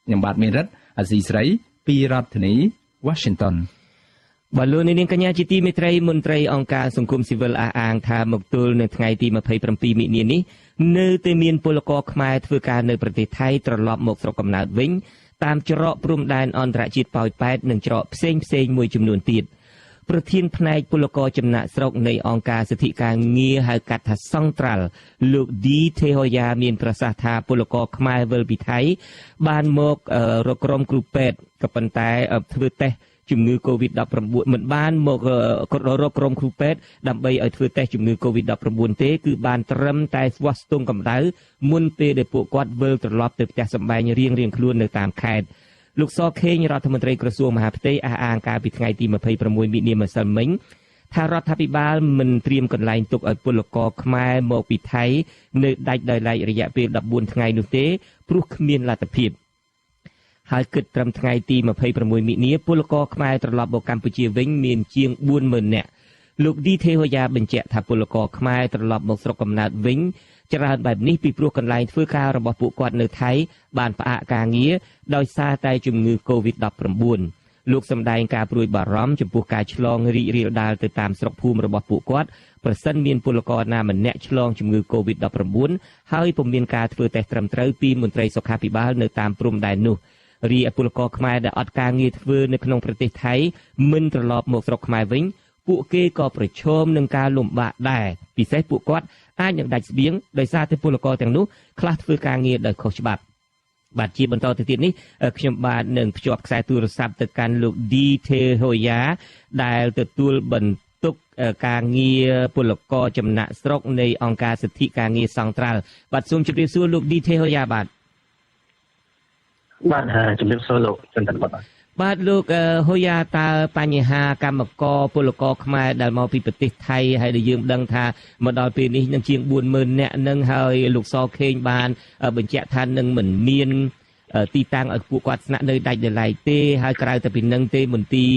ខ្ញុំបាទមានរិទ្ធអាស៊ីសេរីពីរដ្ឋធានី Washingtonបាទលោកនាងកញ្ញាជាទីមេត្រីមន្ត្រីអង្គការសង្គមស៊ីវិលអះអាងថាមកទល់នៅថ្ងៃទី27មិនិនានេះនៅតែមានពលករខ្មែរធ្វើការនៅប្រទេសថៃត្រឡប់មកស្រុកកំណើតវិញតាមច្រកព្រំដែនអន្តរជាតិប៉ោយប៉ែតនិងច្រកផ្សេងមួយចំនួនទៀតប្រធានផ្នែកពលករចំណាក់ស្រុកនៃអង្គការសិទ្ធិការងារហៅកាត់ថាសង្ត្រាល់លោកឌីទេហូយ៉ាមានប្រសាសន៍ថាពលករខ្មែរវិលពីថៃបានមករកក្រុមគ្រូពេទ្យក៏ប៉ុន្តែធ្វើតេស្តជំងឺ Covid-19 មិនបានមករកក្រុមគ្រូពេទ្យដើម្បីឲ្យធ្វើតេស្តជំងឺ Covid-19 ទេគឺបានត្រឹមតែស្វាស់ស្ទង់កម្ដៅមុនពេលដែលពួកគាត់វិលត្រឡប់ទៅផ្ទះសម្បែងរៀងខ្លួននៅតាមខេត្តលោកសខេងរដ្ឋមន្ត្រីក្រសួងមហាផ្ទៃអះអាងកាលពីថ្ងៃទី26មិនិនាម្សិលមិញថារដ្ឋាភិបាលមិនត្រៀមកន្លែងទុកឲ្យពលករខ្មែរមកពីថៃនៅដាច់ដោយឡែករយៈពេល14ថ្ងៃនោះទេព្រោះគ្មានលទ្ធភាពហើយគិតត្រឹមថ្ងៃទី26មិនិនាពលករខ្មែរត្រឡប់មកកម្ពុជាវិញមានជាង 40,000 នាក់លោកឌីទេហូយ៉ាបញ្ជាក់ថាពលករខ្មែរត្រឡប់មកស្រុកកំណើតវិញច្រើនបែបនេះពីព្រោះកន្លែងធ្វើការរបស់ពួកគាត់នៅថៃបានផ្អាកការងារដោយសារតែជំងឺ Covid-19 លោកសម្ដែងការព្រួយបារម្ភចំពោះការឆ្លងរីករាលដាលទៅតាមស្រុកភូមិរបស់ពួកគាត់ប្រសិនមានពលករណាម្នាក់ឆ្លងជំងឺ Covid-19 ហើយពុំមានការធ្វើតេស្តត្រឹមត្រូវពីមន្ត្រីសុខាភិបាលនៅតាមព្រំដែននោះរីឯពលករខ្មែរដែលអត់ការងារធ្វើនៅក្នុងប្រទេសថៃមិនត្រឡប់មកស្រុកខ្មែរវិញពួកគេក៏ប្រឈមនឹងការលំបាកដែរពិសេសពួកគាត់ អាចនឹងដាច់ស្បៀងដោយសារតែពលករទាំងនោះខ្លះធ្វើការងារដោយខុសច្បាប់បាទជាបន្តទៅទៀតនេះខ្ញុំបាទនឹងភ្ជាប់ខ្សែទូរស័ព្ទទៅកាន់លោក D.T. Hoya ដែលទទួលបន្ទុកការងារពលករចំណាក់ស្រុកនៃអង្គការសិទ្ធិការងារសង្ត្រាល់បាទសូមជម្រាបសួរលោក D.T. Hoya បាទជម្រាបសួរលោកចន្ទបុត្របាទលោកហូយ៉ាតើបញ្ហាកម្មករពលករខ្មែរដែលមកពីប្រទេសថៃហើយដែលយើងដឹងថាមកដល់ពេលនេះនឹងជាង 40,000 នាក់នឹងហើយលោកសខេងបានបញ្ជាក់ថានឹងមិនមានទីតាំងឲ្យពួកគាត់ស្នាក់នៅដាច់ដោយឡែកទេហើយក្រៅតែពីនឹងទេមន្ទីរ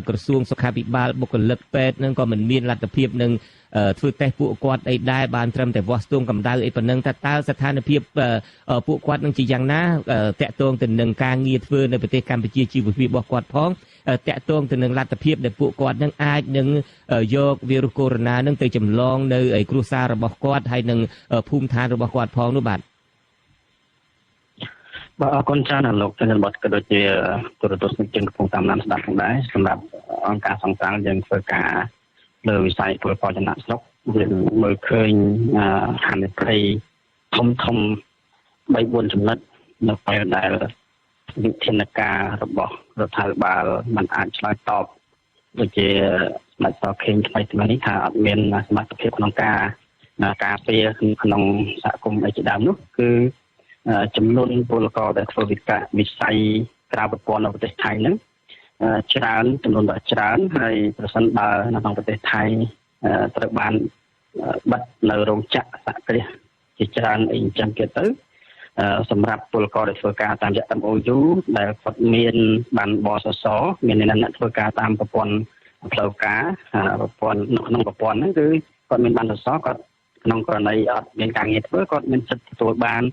ក្រសួងសុខាភិបាលបុគ្គលិកពេទ្យនឹងក៏មិនមានលទ្ធភាពនឹងធ្វើតេស្តពួកគាត់អីដែរបានត្រឹមតែវាស់ស្ទង់កម្ដៅអីប៉ុណ្ណឹងតើស្ថានភាពពួកគាត់នឹងជាយ៉ាងណាតាក់ទងទៅនឹងការងារធ្វើនៅប្រទេសកម្ពុជាជីវភាពរបស់គាត់ផងតាក់ទងទៅនឹងលទ្ធភាពដែលពួកគាត់នឹងអាចនឹងយកវីរុសកូវីដ -19 នឹងទៅចម្លងនៅគ្រួសាររបស់គាត់ហើយនឹងភូមិឋានរបស់គាត់ផងនោះបាទបាទអរគុណច្រើនលោកចន្ទបុត្រក៏ដូចជាទូរទស្សនិកជនកំពុងតាមដានស្ដាប់ផងដែរសម្រាប់អង្គការសង្ត្រាល់យើងធ្វើការលើវិស័យពលករចំណាក់ស្រុកយើងមើលឃើញហានិភ័យធំ 3-4 ចំណុចនៅពេលដែលវិធានការរបស់រដ្ឋាភិបាលមិនអាចឆ្លើយតបដូចជាស្ដេចសខេងថ្មីនេះថាអត់មានសមត្ថភាពក្នុងការពារក្នុងសហគមន៍អីជាដើមនោះគឺចំនួនពលករដែលធ្វើវិស័យក្រៅប្រព័ន្ធនៅប្រទេសថៃហ្នឹងច្រើនចំនួនដ៏ច្រើនហើយប្រសិនបើនៅក្នុងប្រទេសថៃត្រូវបានបិទនៅរោងចក្រសហគ្រាសជាច្រើនអីអញ្ចឹងទៀតទៅសម្រាប់ពលករដែលធ្វើការតាមរយៈ MOU ដែលគាត់មានបានបសសមានអ្នកធ្វើការតាមប្រព័ន្ធផ្លូវការប្រព័ន្ធក្នុងប្រព័ន្ធហ្នឹងគឺគាត់មានបានសសគាត់ក្នុងករណីអត់មានការងារធ្វើគាត់មានសិទ្ធិទទួលបាន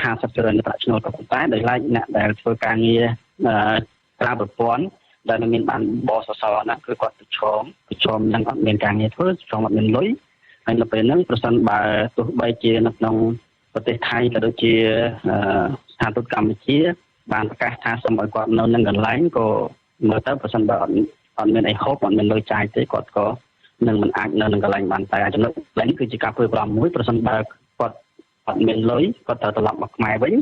50% នៃប្រាក់ឈ្នួលក៏ប៉ុន្តែដោយឡែកអ្នកដែលធ្វើការងារក្រៅប្រព័ន្ធដែលមានបានបសសណាគឺគាត់ប្រឈមនឹងអត់មានការងារធ្វើប្រឈមអត់មានលុយហើយនៅពេលហ្នឹងប្រសិនបើទោះបីជានៅក្នុងប្រទេសថៃក៏ដូចជាស្ថានទូតកម្ពុជាបានប្រកាសថាសូមឲ្យគាត់នៅនឹងកន្លែងក៏មើលទៅប្រសិនបើអត់មានអីហូបអត់មានលុយចាយទេគាត់ក៏នឹងមិនអាចនៅនឹងកន្លែងបានតែចំណុចនេះគឺជាការព្រួយបារម្ភមួយប្រសិនបើគាត់អត់មានលុយគាត់ត្រូវត្រឡប់មកខ្មែរវិញ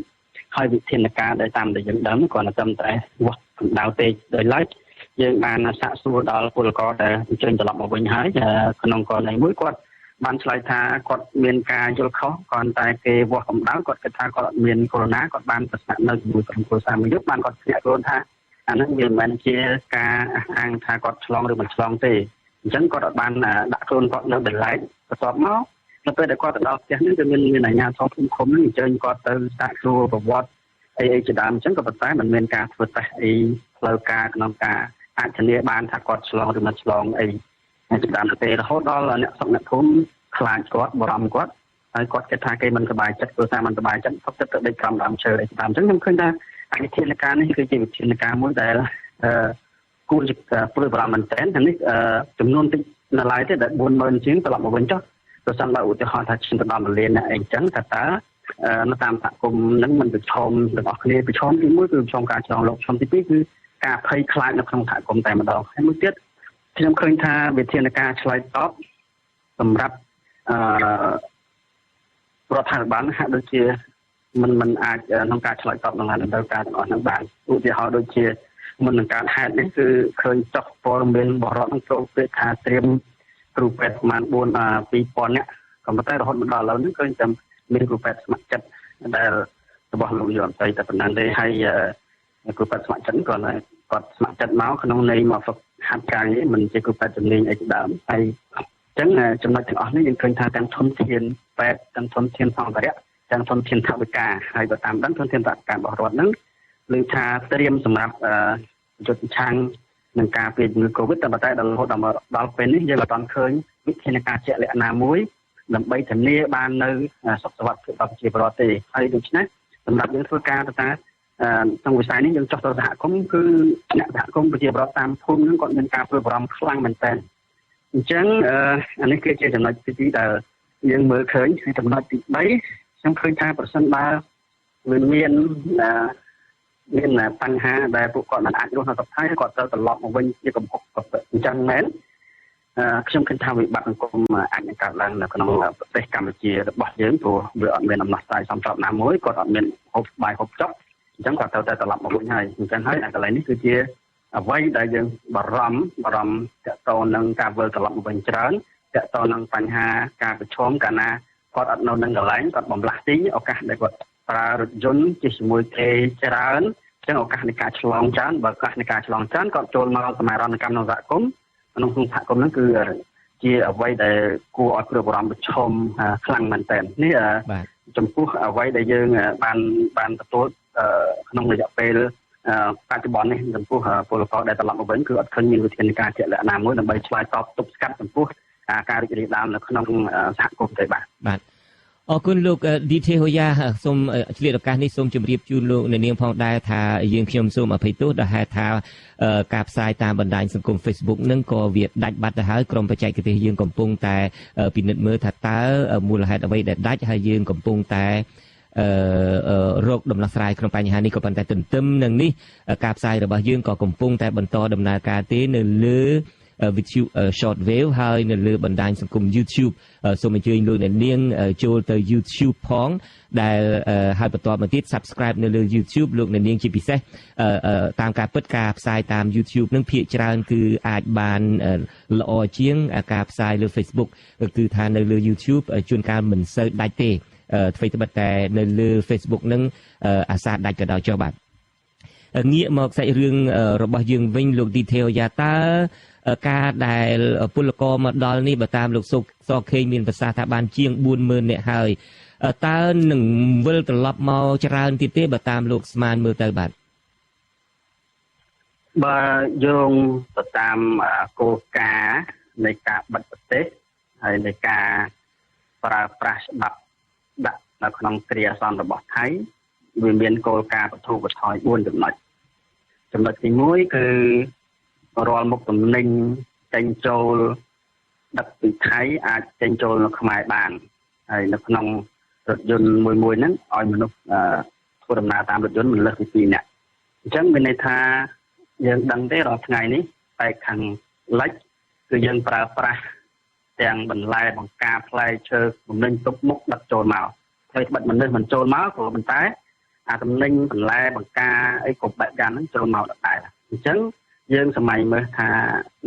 ហើយវិធានការដែលតាមដែលយើងដឹងគាត់នៅត្រឹមតែវាស់កម្ដៅពេកដោយឡែកយើងបានសាកសួរដល់ពលករដែលអញ្ជើញត្រឡប់មកវិញហើយក្នុងករណីមួយគាត់បានឆ្លើយថាគាត់មានការយល់ខុសគ្រាន់តែគេវាស់កម្ដៅគាត់គិតថាគាត់អត់មានកូវីដ -19 គាត់បានប្រសាទនៅជាមួយក្រុមគ្រួសារមួយយប់បានគាត់ភ្ញាក់ខ្លួនថាអានេះវាមិនមែនជាការអាងថាគាត់ឆ្លងឬមិនឆ្លងទេអញ្ចឹងគាត់អត់បានដាក់ខ្លួនគាត់នៅបន្លែកបន្ទាប់មកនៅពេលដែលគាត់ទៅដល់ផ្ទះនេះគឺមានអាជ្ញាធរភូមិឃុំនេះអញ្ជើញគាត់ទៅសាកសួរប្រវត្តិអីជាដើមអញ្ចឹងក៏ប៉ុន្តែมันមានការធ្វើតេស្តអីផ្លូវការក្នុងការអាចធានាបានថាគាត់ឆ្លងឬមិនឆ្លងអីជាដើមទៅរហូតដល់អ្នកស្រុកអ្នកភូមិខ្លាចគាត់បារម្ភគាត់ហើយគាត់គិតថាគេមិនសប្បាយចិត្តគ្រួសារមិនសប្បាយចិត្តគាត់ទៅដេកក្រោមដើមឈើអីជាដើមអញ្ចឹងខ្ញុំឃើញថាវិធានការនេះគឺជាវិធានការមួយដែលគួរជាព្រួយបារម្ភមែនទែននេះចំនួនតិចនៅឡើយទេដែល 40,000 ជាងត្រឡប់មកវិញចុះប្រសិនបើឧទាហរណ៍ថាឈានទៅដល់1លានអ្នកអីអញ្ចឹងតើនៅតាមសហគមន៍នឹងមិនប្រឈមទាំងអស់គ្នាប្រឈមទី1គឺប្រឈមការឆ្លងរោគប្រឈមទី2គឺការភ័យខ្លាចនៅក្នុងសហគមន៍តែម្ដងហើយមួយទៀតខ្ញុំឃើញថាវិធានការឆ្លើយតបសម្រាប់រដ្ឋាភិបាលហាក់ដូចជាមិនអាចក្នុងការឆ្លើយតបនឹងតម្រូវការទាំងអស់នោះបានឧទាហរណ៍ដូចជាមុននឹងការហេតុនេះគឺឃើញចុះព័ត៌មានបរិបទនឹងចូលពេលថាត្រៀមគ្រូពេទ្យប្រមាណ 2,000 នាក់ក៏ប៉ុន្តែរហូតមកដល់ឥឡូវនេះឃើញតែមានគ្រូពេទ្យស្ម័គ្រចិត្តដែលរបស់លោកយមស្រីតែប៉ុណ្ណឹងទេហើយគ្រូពេទ្យស្ម័គ្រចិត្តគាត់ស្ម័គ្រចិត្តមកក្នុងន័យមកហ្វឹកហាត់ការងារមិនជាគ្រូពេទ្យជំនាញអីជាដើមហើយអញ្ចឹងចំណុចទាំងអស់នេះយើងឃើញថាទាំងធនធានពេទ្យទាំងធនធានសម្ភារៈទាំងធនធានថវិកាហើយបើតាមដឹងធនធានថវិការបស់រដ្ឋហ្នឹងលើថាត្រៀមសម្រាប់យុទ្ធឆាំងនឹងការពារជំងឺ Covid តែដល់រហូតដល់ពេលនេះយើងអត់ទាន់ឃើញវិធានការជាក់លាក់ណាមួយដើម្បីធានាបាននៅសុខសុវត្ថិភាពរបស់ប្រជាពលរដ្ឋទេហើយដូច្នេះសម្រាប់យើងធ្វើការទៅក្នុងវិស័យនេះយើងចុះទៅសហគមន៍គឺអ្នកសហគមន៍ប្រជាពលរដ្ឋតាមភូមិហ្នឹងគាត់មានការព្រួយបារម្ភខ្លាំងមែនតើអញ្ចឹងអានេះគឺជាចំណុចទី2ដែលយើងមើលឃើញហើយចំណុចទី3ខ្ញុំឃើញថាប្រសិនបើមានបញ្ហាដែលពួកគាត់មិនអាចរស់នៅស្រុកថៃគាត់ត្រូវត្រឡប់មកវិញជាកំហុសអញ្ចឹងមែន ខ្ញុំគិតថាវិបត្តិសង្គមអាចនឹងកើតឡើងនៅក្នុងប្រទេសកម្ពុជារបស់យើងព្រោះវាអត់មានអំណោះស្រាយសមស្របណាមួយគាត់អត់មានហូបបាយហូបចុកអញ្ចឹងគាត់ត្រូវតែត្រឡប់មកវិញហើយអញ្ចឹងហើយកន្លែងនេះគឺជាអ្វីដែលយើងបារម្ភទាក់ទងនឹងការវិលត្រឡប់មកវិញច្រើនទាក់ទងនឹងបញ្ហាការប្រឈមកាលណាគាត់អត់នៅនឹងកន្លែងគាត់បំលាស់ទីឱកាសដែលគាត់ប្រើរថយន្តជាមួយគេច្រើនអញ្ចឹងឱកាសនៃការឆ្លងច្រើនបើឱកាសនៃការឆ្លងច្រើនគាត់ចូលមកសមារណកម្មក្នុងសហគមន៍ក្នុងសហគមន៍ហ្នឹងគឺជាអ្វីដែលគួរឲ្យព្រួយបារម្ភប្រឈមខ្លាំងមែនទែននេះចំពោះអ្វីដែលយើងបានទទួលក្នុងរយៈពេលបច្ចុប្បន្ននេះចំពោះពលករដែលត្រឡប់មកវិញគឺអត់ឃើញមានវិធានការជាក់លាក់ណាមួយដើម្បីឆ្លើយតបទប់ស្កាត់ចំពោះការរីករាលដាលនៅក្នុងសហគមន៍ទេបាទអរគុណលោកឌីថេហូយ៉ាសូមឆ្លៀតឱកាសនេះសូមជម្រាបជូនលោកអ្នកនាងផងដែរថាយើងខ្ញុំសូមអភ័យទោសដែលហេតុថាការផ្សាយតាមបណ្ដាញសង្គម Facebook នឹងក៏វាដាច់បាត់ទៅហើយក្រុមបច្ចេកទេសយើងកំពុងតែពិនិត្យមើលថាតើមូលហេតុអ្វីដែលដាច់ហើយយើងកំពុងតែរោគដំណោះស្រាយក្នុងបញ្ហានេះក៏ប៉ុន្តែទន្ទឹមនឹងនេះការផ្សាយរបស់យើងក៏កំពុងតែបន្តដំណើរការទេនៅលើវិទ្យុ short wave ហើយនៅលើបណ្ដាញសង្គម YouTube សូមអញ្ជើញលោកអ្នកនាងចូលទៅ YouTube ផងដែលហើយបន្តមកទៀត Subscribe នៅលើ YouTube លោកអ្នកនាងជាពិសេសតាមការពិតការផ្សាយតាម YouTube នឹងភាគច្រើនគឺអាចបានល្អជាងការផ្សាយលើ Facebook គឺថានៅលើ YouTube ជួនកាលមិនសូវដាច់ទេអ្វីត្បិតតែនៅលើ Facebook នឹងអាសាដាច់ក៏ដោយចុះបាទងាកមកសាច់រឿងរបស់យើងវិញលោក Detail យ៉ាតើការដែលពលករមកដល់នេះបើតាមលោកសខេងមានប្រសាសន៍ថាបានជាង 40,000 នាក់ហើយតើនឹងវិលត្រឡប់មកច្រើនទៀតទេបើតាមលោកស្មានមើលទៅបាទបើយោងទៅតាមគោលការណ៍នៃការបិទប្រទេសហើយនៃការប្រើប្រាស់ច្បាប់ដាក់នៅក្នុងគ្រាអាសន្នរបស់ថៃវាមានគោលការណ៍បទូបថយ4ចំណុចទី1គឺរាល់មុខទំនិញចេញចូលដឹកពីថៃអាចចេញចូលនៅខ្មែរបានហើយនៅក្នុងរថយន្តមួយហ្នឹងឲ្យមនុស្សធ្វើដំណើរតាមរថយន្តមិនលើសពី2នាក់អញ្ចឹងមានន័យថាយើងដឹងទេរាល់ថ្ងៃនេះតែខាងលិចគឺយើងប្រើប្រាស់ទាំងបន្លែបង្ការផ្លែឈើទំនិញទុកមុខដឹកចូលមកហើយបិទមនុស្សមិនចូលមកក៏ប៉ុន្តែអាទំនិញបន្លែបង្ការអីគ្រប់បែបយ៉ាងហ្នឹងចូលមកដែរអញ្ចឹងយើងសម័យមើលថា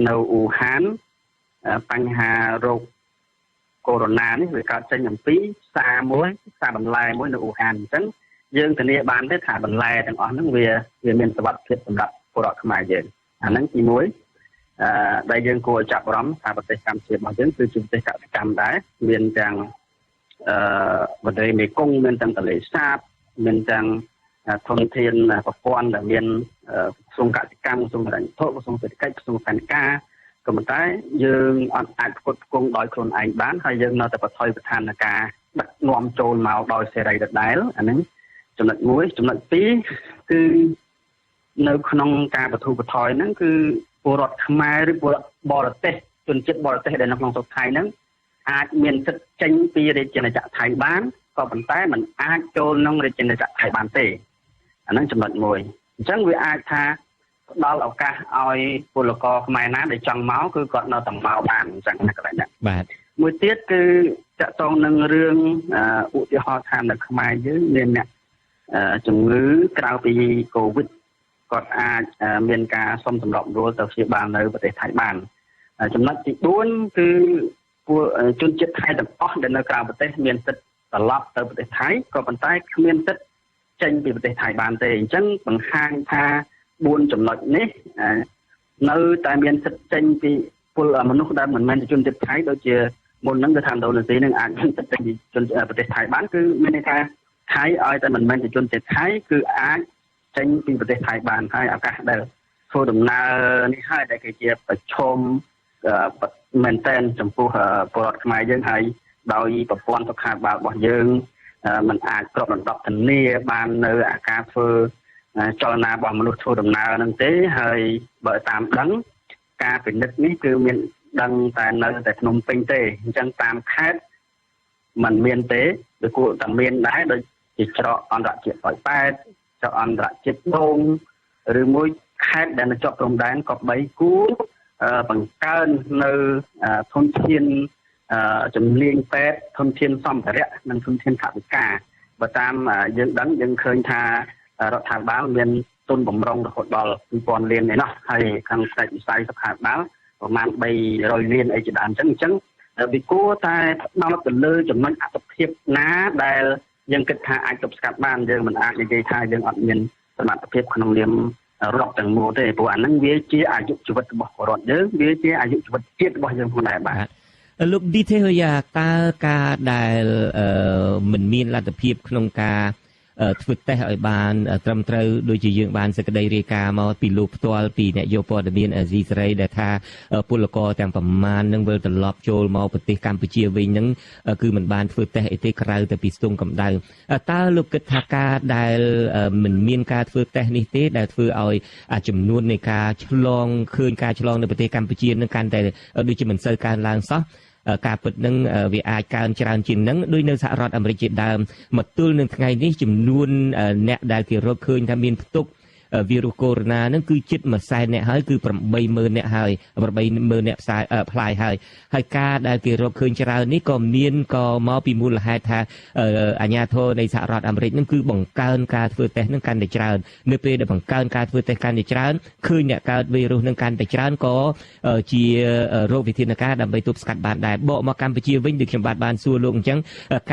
នៅអ៊ូហានបញ្ហារោគកូវីដ នេះវាកើតចេញអំពីសារបន្លែមួយនៅអ៊ូហានអញ្ចឹងយើងធានាបានទេថាបន្លែទាំងអស់ហ្នឹងវាមានសុវត្ថិភាពសម្រាប់ពលរដ្ឋខ្មែរយើងអាហ្នឹងទី1ដែលយើងគួរចាប់អារម្មណ៍ថាប្រទេសកម្ពុជារបស់យើងគឺជាប្រទេសកសិកម្មដែរមានទាំងប្រទេសមេគង្គមានទាំងទន្លេសាបមានទាំងធនធានប្រព័ន្ធដែលមានក្រសួងកសិកម្មក្រសួងហិរញ្ញវត្ថុក្រសួងសេដ្ឋកិច្ចក្រសួងផែនការក៏ប៉ុន្តែយើងអាចផ្គត់ផ្គង់ដោយខ្លួនឯងបានហើយយើងនៅតែបន្ថយស្ថានភាពដឹកនាំចូលមកដោយសេរីដដែលអាហ្នឹងចំណុច1ចំណុច2គឺនៅក្នុងការបទូបថយហ្នឹងគឺពលរដ្ឋខ្មែរឬពលរដ្ឋបរទេសជនជាតិបរទេសដែលនៅក្នុងស្រុកថៃហ្នឹងអាចមានសិទ្ធិចេញពីរាជាណាចក្រថៃបានក៏ប៉ុន្តែมันអាចចូលក្នុងរាជាណាចក្រថៃបានទេអាហ្នឹងចំណុច1អញ្ចឹងវាអាចថាផ្ដល់ឱកាសឲ្យពលករខ្មែរណាដែលចង់មកគឺគាត់នៅតែមកបានអញ្ចឹងណាកន្លែងហ្នឹងបាទមួយទៀតគឺតកតងនឹងរឿងឧទាហរណ៍ថានៅខ្មែរយើងមានអ្នកជំងឺក្រៅពីកូវីដគាត់អាចមានការសុំសម្របសម្រួលទៅព្យាបាលនៅប្រទេសថៃបានចំណុចទី4គឺពួកជនជាតិថៃទាំងអស់ដែលនៅក្រៅប្រទេសមានសិទ្ធិត្រឡប់ទៅប្រទេសថៃក៏ប៉ុន្តែគ្មានសិទ្ធិចេញពីប្រទេសថៃបានទេអញ្ចឹងបង្ហាញថា4ចំណុចនេះនៅតែមានសិទ្ធិចេញពីពលមនុស្សដែលមិនមែនជាជនជាតិថៃដូចជាមុនហ្នឹងគឺថាឥណ្ឌូនេស៊ីនឹងអាចមានសិទ្ធិចេញពីជនប្រទេសថៃបានគឺមានន័យថាថៃឲ្យតែមិនមែនជាជនជាតិថៃគឺអាចចេញពីប្រទេសថៃបានហើយឱកាសដែលធ្វើដំណើរនេះហើយដែលគឺជាប្រឈមមែនតែនចំពោះពលរដ្ឋខ្មែរយើងហើយដោយប្រព័ន្ធសុខាភិបាលរបស់យើងมันអាចគ្របដណ្ដប់ធានាបាននៅអាការធ្វើចលនារបស់មនុស្សធ្វើដំណើរហ្នឹងទេហើយបើតាមដឹងការពិនិត្យនេះគឺមានដឹងតែនៅតែភ្នំពេញទេអញ្ចឹងតាមខេត្តมันមានទេឬគួរតែមានដែរដូចជាច្រកអន្តរជាតិ108ច្រកអន្តរជាតិដងឬមួយខេត្តដែលនៅជាប់ព្រំដែនក៏3គូ បង្កើននៅធនធានជំនាញពេទ្យធនធានសម្ភារៈនិងធនធានថវិកាបើតាមយើងដឹងយើងឃើញថារដ្ឋាភិបាលមានទុនបំរុងរហូតដល់ 2000 លានឯណោះហើយខាងផ្នែកវិស័យសុខាភិបាលប្រមាណ 300 លានអីជាដើមអញ្ចឹងវាគួរតែផ្ដោតទៅលើចំណុចអត្ថប្រយោជន៍ណាដែលយើងគិតថាអាចទប់ស្កាត់បានយើងមិនអាចនិយាយថាយើងអត់មានសមត្ថភាពក្នុងនាមរដ្ឋទាំងមូលទេព្រោះអាហ្នឹងវាជាអាយុជីវិតរបស់រដ្ឋយើងវាជាអាយុជីវិតជាតិរបស់យើងផងដែរបាទលោក detail យ៉ាតើការដែលមិនមានលទ្ធភាពក្នុងការធ្វើតេស្តឲ្យបានត្រឹមត្រូវដូចជាយើងបានសេចក្តីរាយការណ៍មកពីលោកផ្ទាល់ពីអ្នកយកព័ត៌មានអាស៊ីសេរីដែលថាពលករទាំងប្រមាណនឹងវិលត្រឡប់ចូលមកប្រទេសកម្ពុជាវិញហ្នឹងគឺមិនបានធ្វើតេស្តអីទេក្រៅតែពីស្ទង់កម្ដៅតើលោកគិតថាការដែលមិនមានការធ្វើតេស្តនេះទេដែលធ្វើឲ្យចំនួននៃការឆ្លងឃើញការឆ្លងនៅប្រទេសកម្ពុជានឹងកាន់តែដូចជាមិនសូវកើនឡើងសោះការពិតនឹងវាអាចកើនច្រើនជាងនឹងដោយនៅសហរដ្ឋអាមេរិកជាដើមមកទល់នឹងថ្ងៃនេះចំនួនអ្នកដែលគេរកឃើញថាមានផ្ទុកវីរុសកូវីដ -19 ហ្នឹងគឺជិត 100,000 អ្នកហើយគឺ 80,000 អ្នកហើយ 80,000 អ្នកផ្លាយហើយការដែលគេរកឃើញច្រើននេះក៏មកពីមូលហេតុថាអាជ្ញាធរនៃសហរដ្ឋអាមេរិកហ្នឹងគឺបង្កើនការធ្វើតេស្តហ្នឹងកាន់តែច្រើននៅពេលដែលបង្កើនការធ្វើតេស្តកាន់តែច្រើនឃើញអ្នកកើតវីរុសហ្នឹងកាន់តែច្រើនក៏ជារោគវិធានការដើម្បីទប់ស្កាត់បានដែរបកមកកម្ពុជាវិញដូចខ្ញុំបានសួរលោកអញ្ចឹង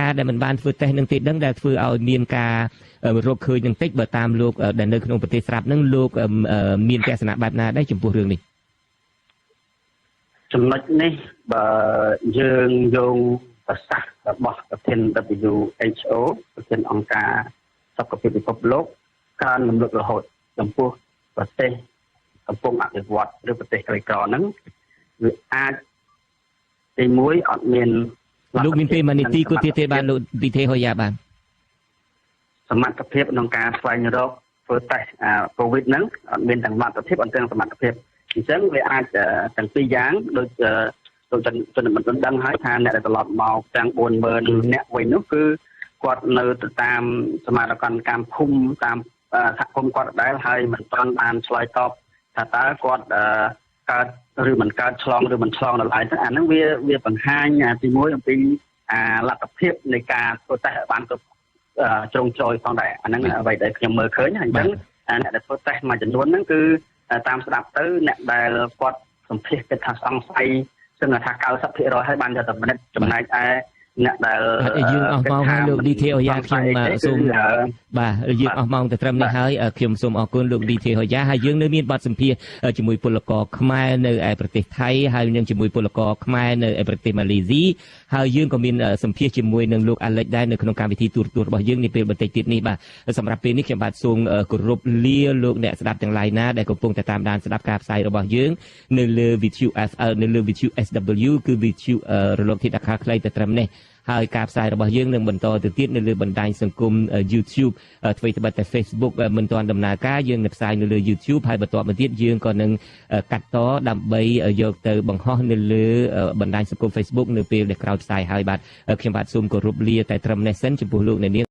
ការដែលមិនបានធ្វើតេស្តហ្នឹងទេដឹងដែលធ្វើឲ្យមានការរកឃើញនឹងតិចបើតាមលោកដែលនៅក្នុងប្រទេសស្រាប់នឹងលោកមានទស្សនៈបែបណាដែរចំពោះរឿងនេះចំណុចនេះបើយើងយកប្រសាសន៍របស់ប្រធាន WHO ប្រធានអង្គការសុខភាពពិភពលោកកើនរំលឹករហូតចំពោះប្រទេសកំពុងអភិវឌ្ឍឬប្រទេសក្រីក្រហ្នឹងវាអាចទីមួយអត់មានលោកមានពេលមួយនាទីគួរទៀតបានលោកឌីទេហូយ៉ាបានសមត្ថភាពក្នុងការស្វែងរកធ្វើតេស្តកូវីដហ្នឹងអត់មានទាំងសមត្ថភាពអត់ទាំងសមត្ថភាពអញ្ចឹងវាអាចទាំងពីរយ៉ាងដូចជនមិនដឹងហើយថាអ្នកដែលត្រឡប់មកទាំង 40,000 អ្នកវិញនោះគឺគាត់នៅទៅតាមសមាជិកកម្មភូមិតាមសហគមន៍គាត់ដែរហើយមិនទាន់បានឆ្លើយតបថាតើគាត់កើតឬមិនកើតឆ្លងឬមិនឆ្លងនៅឡើយទេអាហ្នឹងវាបង្ហាញទីមួយអំពីលទ្ធភាពនៃការធ្វើតេស្តបានគ្រប់ជ្រុងជ្រោយផងដែរអាហ្នឹងអ្វីដែលខ្ញុំមើលឃើញហើយអញ្ចឹងអ្នកដែលធ្វើតេស្តមួយចំនួនហ្នឹងគឺតាមស្ដាប់ទៅអ្នកដែលគាត់សម្ភាសគិតថាសង្ស័យស្ទើរថា 90% ហើយបានយកតែពិនិត្យចំណែកឯអ្នកដែលយើងអស់ម៉ោងហើយលោក detail យ៉ាខ្ញុំសូមបាទយើងអស់ម៉ោងទៅត្រឹមនេះហើយខ្ញុំសូមអរគុណលោក detail យ៉ាហើយយើងនៅមានបទសម្ភាសជាមួយពលករខ្មែរនៅឯប្រទេសថៃហើយនឹងជាមួយពលករខ្មែរនៅឯប្រទេសម៉ាឡេស៊ីហើយយើងក៏មានសម្ភាសជាមួយនឹងលោក Alex ដែរនៅក្នុងកម្មវិធីទូរទស្សន៍របស់យើងនាពេលបន្តិចទៀតនេះបាទសម្រាប់ពេលនេះខ្ញុំបាទសូមគោរពលាលោកអ្នកស្ដាប់ទាំងឡាយណាដែលកំពុងតែតាមដានស្ដាប់ការផ្សាយរបស់យើងនៅលើ VTV FL នៅលើ VTV SW គឺ VTV រលកធាតុអាកាសខ្លីទៅត្រឹមនេះហើយការផ្សាយរបស់យើងនឹងបន្តទៅទៀតនៅលើបណ្ដាញសង្គម YouTube អ្វីត្បិតតែ Facebook មិនទាន់ដំណើរការយើងនឹងផ្សាយនៅលើ YouTube ហើយបន្តមកទៀតយើងក៏នឹងកាត់តដើម្បីយកទៅបង្ហោះនៅលើបណ្ដាញសង្គម Facebook នៅពេលដែលក្រោយផ្សាយហើយបាទខ្ញុំបាទសូមគោរពលាតែត្រឹមនេះសិនចំពោះលោកអ្នកនាង